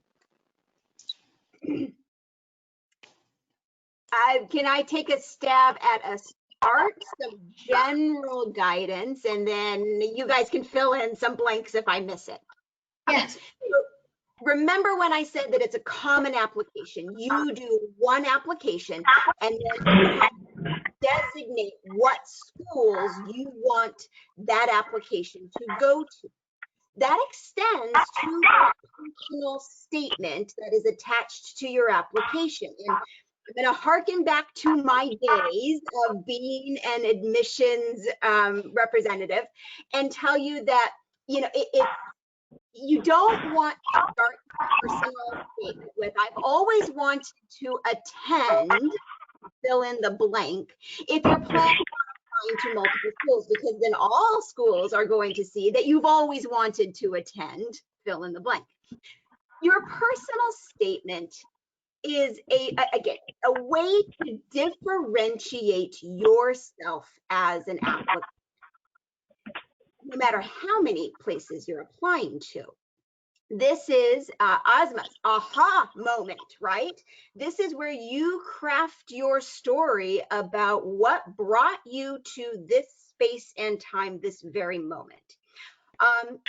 Can I take a stab at a start, some general guidance, and then you guys can fill in some blanks if I miss it? Yes. Remember when I said that it's a common application? You do one application and then you have to designate what schools you want that application to go to. That extends to that personal statement that is attached to your application. And I'm going to harken back to my days of being an admissions representative and tell you that, you know, you don't want to start a personal statement with, I've always wanted to attend, fill in the blank, if you're planning on applying to multiple schools, because then all schools are going to see that you've always wanted to attend, fill in the blank. Your personal statement is again, a way to differentiate yourself as an applicant, no matter how many places you're applying to. This is Ozma's aha moment, right? This is where you craft your story about what brought you to this space and time, this very moment.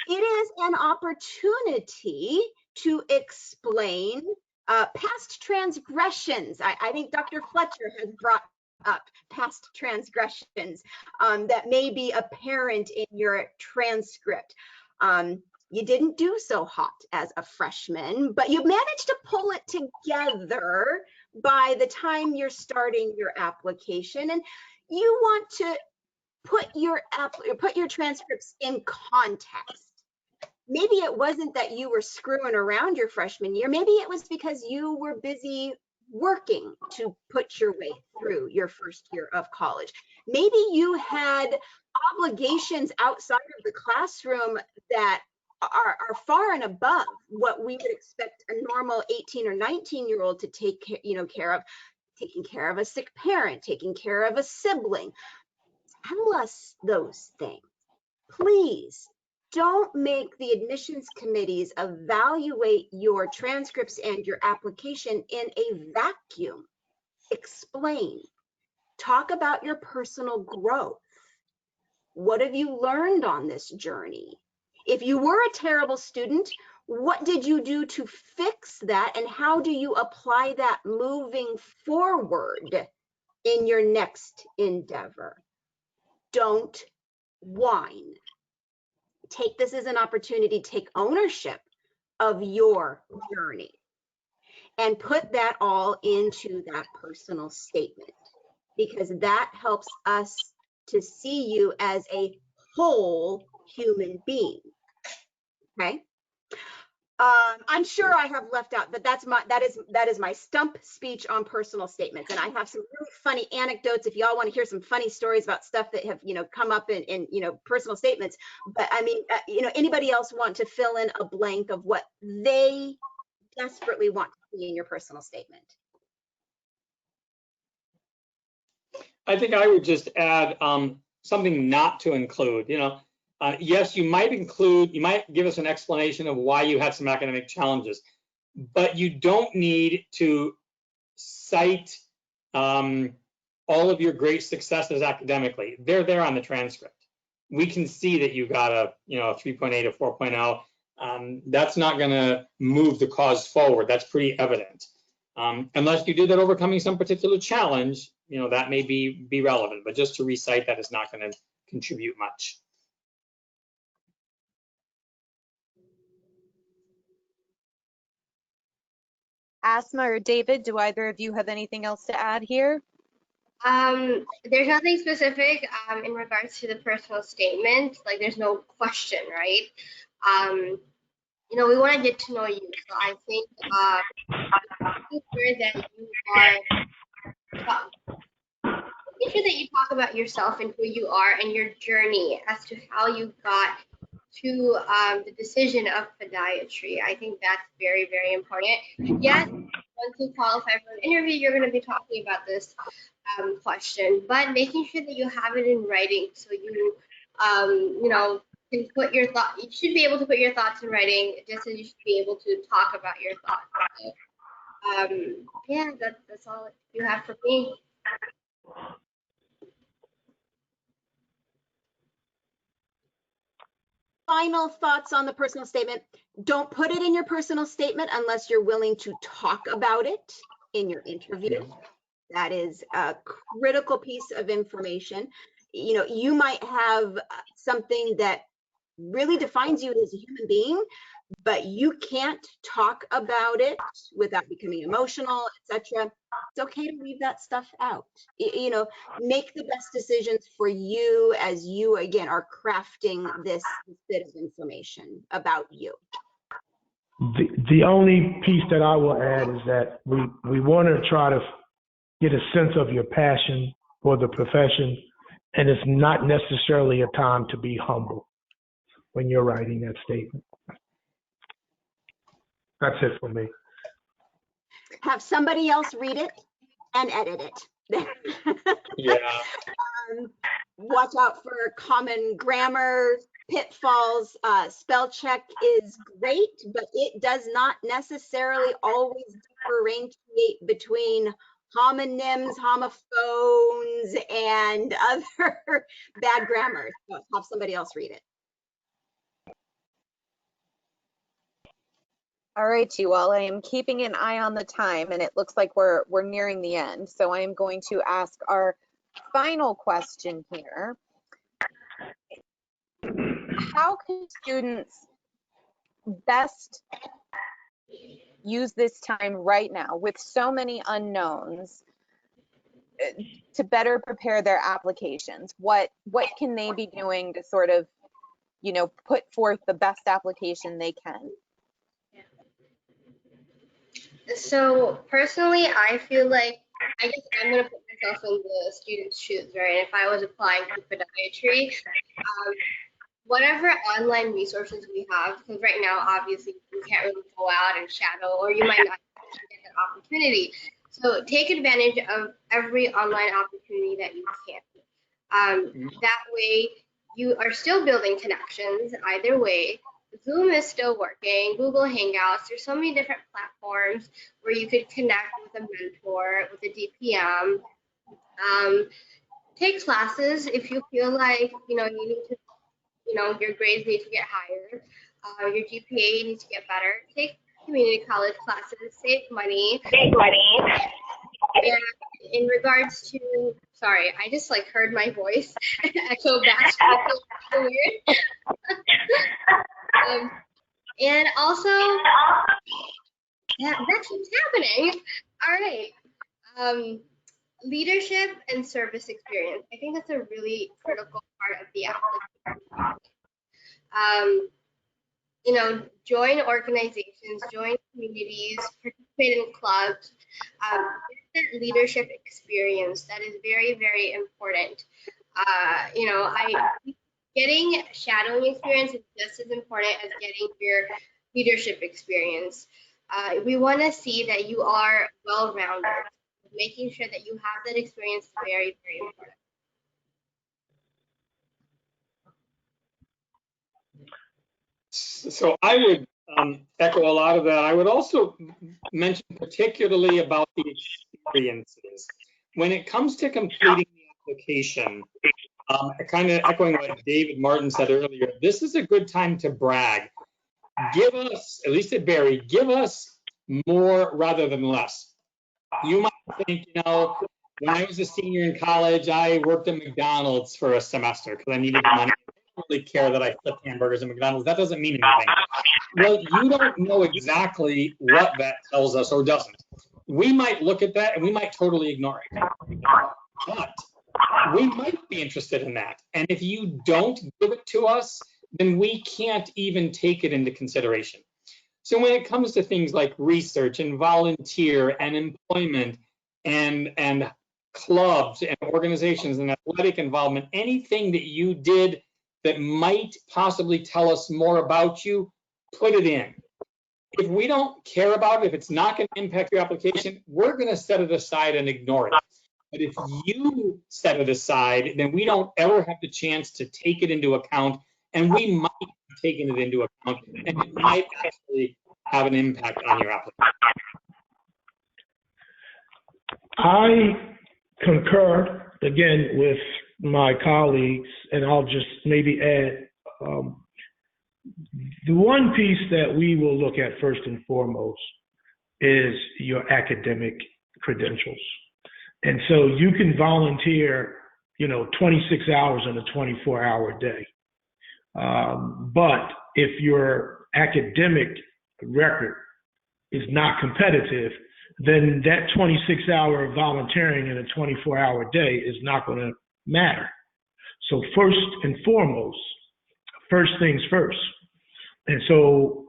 It is an opportunity to explain past transgressions. I think Dr. Fletcher has brought up past transgressions that may be apparent in your transcript. You didn't do so hot as a freshman, but you managed to pull it together by the time you're starting your application, and you want to put your transcripts in context. Maybe it wasn't that you were screwing around your freshman year. Maybe it was because you were busy working to put your way through your first year of college. Maybe you had obligations outside of the classroom that are far and above what we would expect a normal 18 or 19-year-old to take care of, taking care of a sick parent, taking care of a sibling. Tell us those things. Please don't make the admissions committees evaluate your transcripts and your application in a vacuum. Explain. Talk about your personal growth. What have you learned on this journey? If you were a terrible student, what did you do to fix that, and how do you apply that moving forward in your next endeavor? Don't whine. Take this as an opportunity to take ownership of your journey and put that all into that personal statement, because that helps us to see you as a whole human being. Okay. I'm sure I have left out, but that is my stump speech on personal statements. And I have some really funny anecdotes if y'all want to hear some funny stories about stuff that have, come up in personal statements. But I mean, anybody else want to fill in a blank of what they desperately want to see in your personal statement? I think I would just add something not to include. Yes, you might give us an explanation of why you had some academic challenges, but you don't need to cite all of your great successes academically. They're there on the transcript. We can see that you got a 3.8 or 4.0. That's not going to move the cause forward. That's pretty evident. Unless you did that overcoming some particular challenge, that may be relevant, but just to recite that is not going to contribute much. Asma or David, do either of you have anything else to add here? There's nothing specific in regards to the personal statement. Like, there's no question, right? We want to get to know you. So I think making sure that you talk about yourself and who you are and your journey as to how you got to the decision of podiatry. I think that's very, very important. Yes, once you qualify for an interview, you're going to be talking about this question, but making sure that you have it in writing so you, can put your thought. You should be able to put your thoughts in writing, just as you should be able to talk about your thoughts. So, yeah, that's all you have for me. Final thoughts on the personal statement. Don't put it in your personal statement unless you're willing to talk about it in your interview. That is a critical piece of information. You know, you might have something that really defines you as a human being, but you can't talk about it without becoming emotional, etc. It's okay to leave that stuff out. You know, make the best decisions for you as you, again, are crafting this bit of information about you. The only piece that I will add is that we want to try to get a sense of your passion for the profession, and it's not necessarily a time to be humble when you're writing that statement. That's it for me. Have somebody else read it and edit it. Yeah. Watch out for common grammar pitfalls. Spell check is great, but it does not necessarily always differentiate between homonyms, homophones, and other bad grammar. So have somebody else read it. All right, you all, I am keeping an eye on the time and it looks like we're nearing the end. So I am going to ask our final question here. How can students best use this time right now with so many unknowns to better prepare their applications? What can they be doing to sort of, you know, put forth the best application they can? So personally, I feel like I guess I'm gonna put myself in the student's shoes, right? If I was applying to podiatry, whatever online resources we have, because right now obviously you can't really go out and shadow, or you might not get that opportunity. So take advantage of every online opportunity that you can. That way you are still building connections either way. Zoom is still working, Google Hangouts, there's so many different platforms where you could connect with a mentor, with a DPM. Take classes if you feel like, you know, you need to, you know, your grades need to get higher, your GPA needs to get better. Take community college classes, save money. And in regards to, sorry, I just like heard my voice echo back. So weird. And also, that keeps happening. All right. Leadership and service experience. I think that's a really critical part of the application. You know, join organizations, join communities, participate in clubs. Get that leadership experience that is very, very important. You know, getting shadowing experience is just as important as getting your leadership experience. We want to see that you are well-rounded. Making sure that you have that experience is very, very important. So I would echo a lot of that. I would also mention particularly about the experiences. When it comes to completing the application, kind of echoing what David Martin said earlier, this is a good time to brag. Give us, at least at Barry, give us more rather than less. You might think, you know, when I was a senior in college, I worked at McDonald's for a semester because I needed money. I don't really care that I flipped hamburgers at McDonald's. That doesn't mean anything. Well, you don't know exactly what that tells us or doesn't. We might look at that and we might totally ignore it. But we might be interested in that. And if you don't give it to us, then we can't even take it into consideration. So when it comes to things like research and volunteer and employment and clubs and organizations and athletic involvement, anything that you did that might possibly tell us more about you, put it in. If we don't care about it, if it's not going to impact your application, we're going to set it aside and ignore it. But if you set it aside, then we don't ever have the chance to take it into account and we might have taken it into account, and it might actually have an impact on your application. I concur again with my colleagues, and I'll just maybe add the one piece that we will look at first and foremost is your academic credentials. And so you can volunteer, 26 hours in a 24-hour day. But if your academic record is not competitive, then that 26-hour volunteering in a 24-hour day is not going to matter. So first and foremost, first things first. And so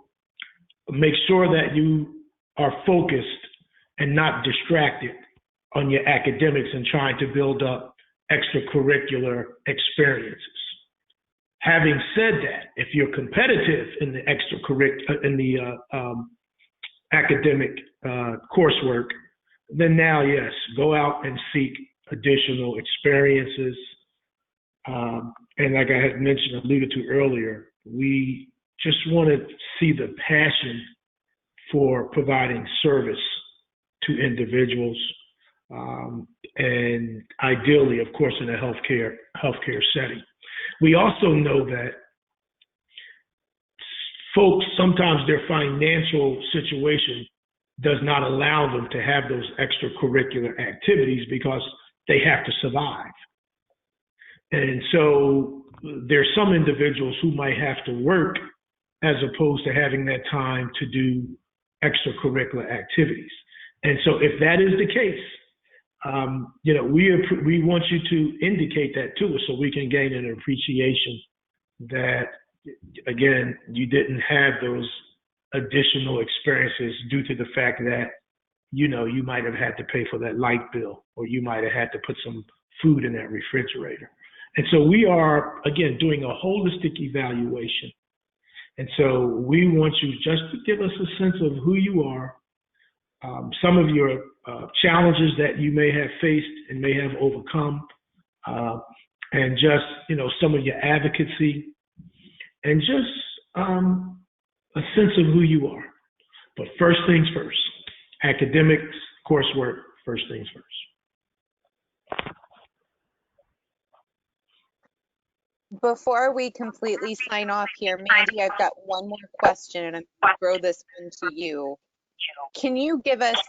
make sure that you are focused and not distracted on your academics and trying to build up extracurricular experiences. Having said that, if you're competitive in the academic coursework, then now, yes, go out and seek additional experiences. And like I had mentioned, alluded to earlier, we just want to see the passion for providing service to individuals, and ideally, of course, in a healthcare setting. We also know that folks, sometimes their financial situation does not allow them to have those extracurricular activities because they have to survive. And so there's some individuals who might have to work as opposed to having that time to do extracurricular activities. And so if that is the case, we want you to indicate that to us so we can gain an appreciation that, again, you didn't have those additional experiences due to the fact that, you might have had to pay for that light bill, or you might have had to put some food in that refrigerator. And so we are, again, doing a holistic evaluation. And so we want you just to give us a sense of who you are, some of your challenges that you may have faced and may have overcome, and just, some of your advocacy, and just a sense of who you are. But first things first, academics, coursework, first things first. Before we completely sign off here, Mandy, I've got one more question, and I'm going to throw this one to you. Can you give us,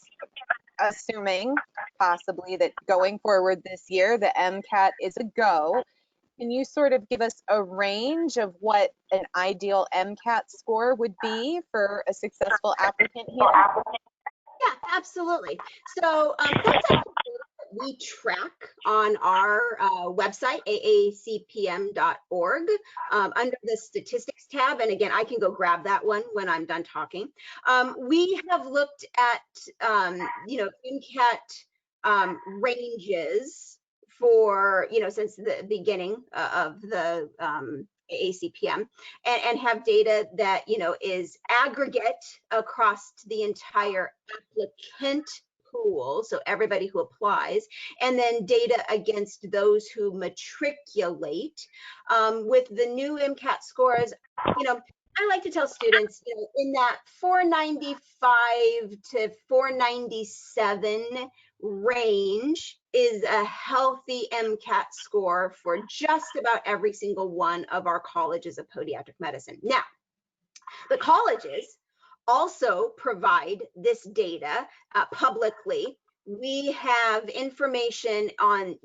assuming possibly that going forward this year, the MCAT is a go, can you sort of give us a range of what an ideal MCAT score would be for a successful applicant here? Yeah, absolutely. So that's actually what we track on our website, aacpm.org, under the statistics tab. And again, I can go grab that one when I'm done talking. We have looked at, MCAT ranges for, since the beginning of the AACPM, and have data that, is aggregate across the entire applicant pool, so everybody who applies, and then data against those who matriculate. With the new MCAT scores, I like to tell students, in that 495 to 497 range is a healthy MCAT score for just about every single one of our colleges of podiatric medicine. Now, the colleges also provide this data publicly. We have information on,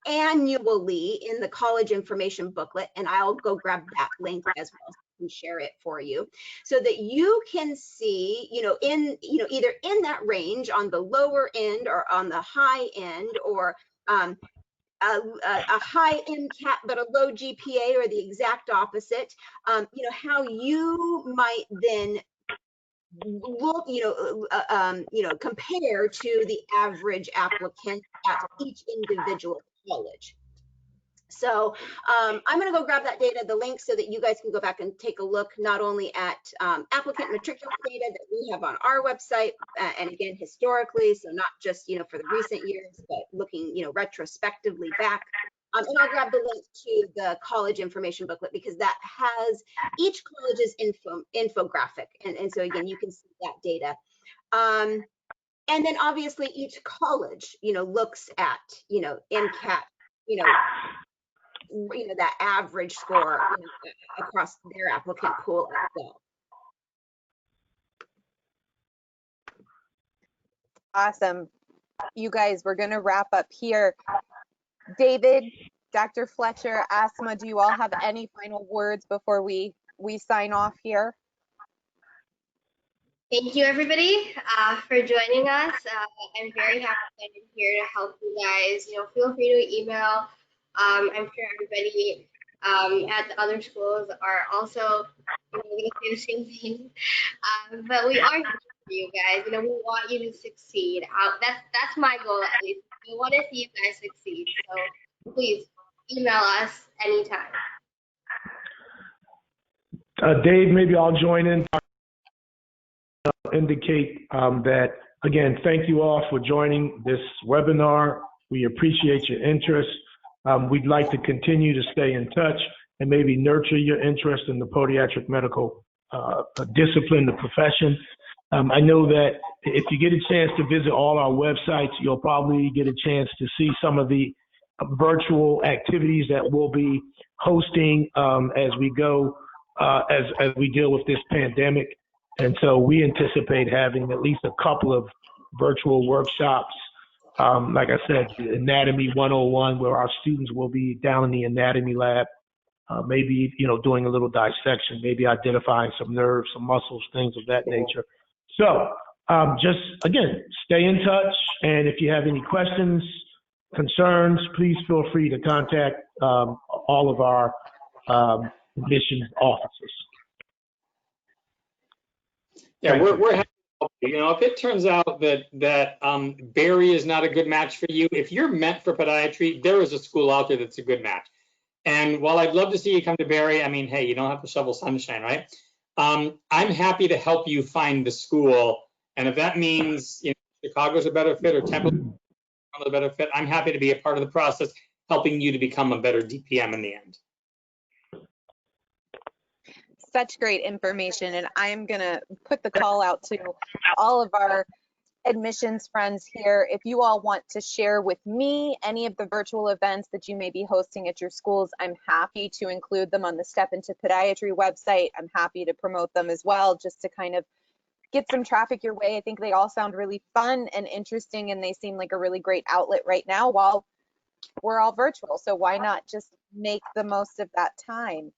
annually in the college information booklet, and I'll go grab that link as well and share it for you, so that you can see, either in that range on the lower end or on the high end, or a high MCAT but a low GPA, or the exact opposite, how you might then look, compare to the average applicant at each individual college. So I'm going to go grab that data, the link, so that you guys can go back and take a look not only at applicant matriculate data that we have on our website, and again, historically, so not just, for the recent years, but looking, retrospectively back, And I'll grab the link to the college information booklet because that has each college's infographic. And so again, you can see that data. And then obviously each college, looks at, MCAT, that average score across their applicant pool as well. Awesome. You guys, we're going to wrap up here. David, Dr. Fletcher, Asma, do you all have any final words before we sign off here? Thank you, everybody, for joining us. I'm very happy that I'm here to help you guys. Feel free to email. I'm sure everybody at the other schools are also going to do the same thing. But we are here for you guys. We want you to succeed. That's my goal, at least. We want to see you guys succeed. So please email us anytime. Dave, maybe I'll join in. Indicate that, again, thank you all for joining this webinar. We appreciate your interest. We'd like to continue to stay in touch and maybe nurture your interest in the podiatric medical discipline, the profession. I know that if you get a chance to visit all our websites, you'll probably get a chance to see some of the virtual activities that we'll be hosting as we go, as we deal with this pandemic. And so we anticipate having at least a couple of virtual workshops. Like I said, Anatomy 101, where our students will be down in the anatomy lab, maybe, doing a little dissection, maybe identifying some nerves, some muscles, things of that nature. So just, again, stay in touch. And if you have any questions, concerns, please feel free to contact all of our admissions officers. Yeah, we're happy to help you. If it turns out that Barry is not a good match for you, if you're meant for podiatry, there is a school out there that's a good match. And while I'd love to see you come to Barry, I mean, hey, you don't have to shovel sunshine, right? I'm happy to help you find the school. And if that means Chicago's a better fit or Temple a better fit, I'm happy to be a part of the process, helping you to become a better DPM in the end. Such great information, and I'm gonna put the call out to all of our admissions friends here. If you all want to share with me any of the virtual events that you may be hosting at your schools, I'm happy to include them on the Step Into Podiatry website. I'm happy to promote them as well, just to kind of get some traffic your way. I think they all sound really fun and interesting, and they seem like a really great outlet right now while we're all virtual. So why not just make the most of that time?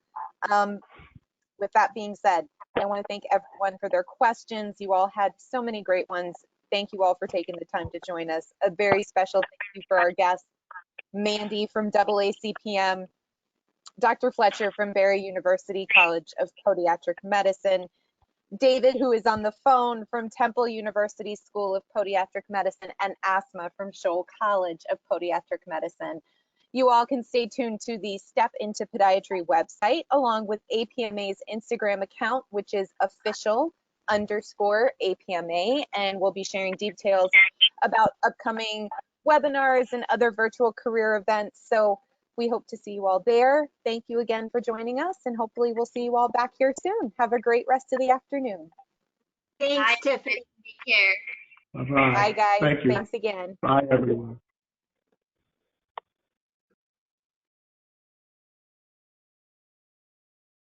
With that being said, I want to thank everyone for their questions. You all had so many great ones. Thank you all for taking the time to join us. A very special thank you for our guests, Mandy from AACPM, Dr. Fletcher from Barry University College of Podiatric Medicine, David, who is on the phone from Temple University School of Podiatric Medicine, and Asma from Scholl College of Podiatric Medicine. You all can stay tuned to the Step Into Podiatry website, along with APMA's Instagram account, which is official_APMA, and we'll be sharing details about upcoming webinars and other virtual career events. So we hope to see you all there. Thank you again for joining us, and hopefully we'll see you all back here soon. Have a great rest of the afternoon. Thanks, Bye. Tiffany. Take care. Bye-bye. Bye, guys. Thank you. Thanks again. Bye, everyone.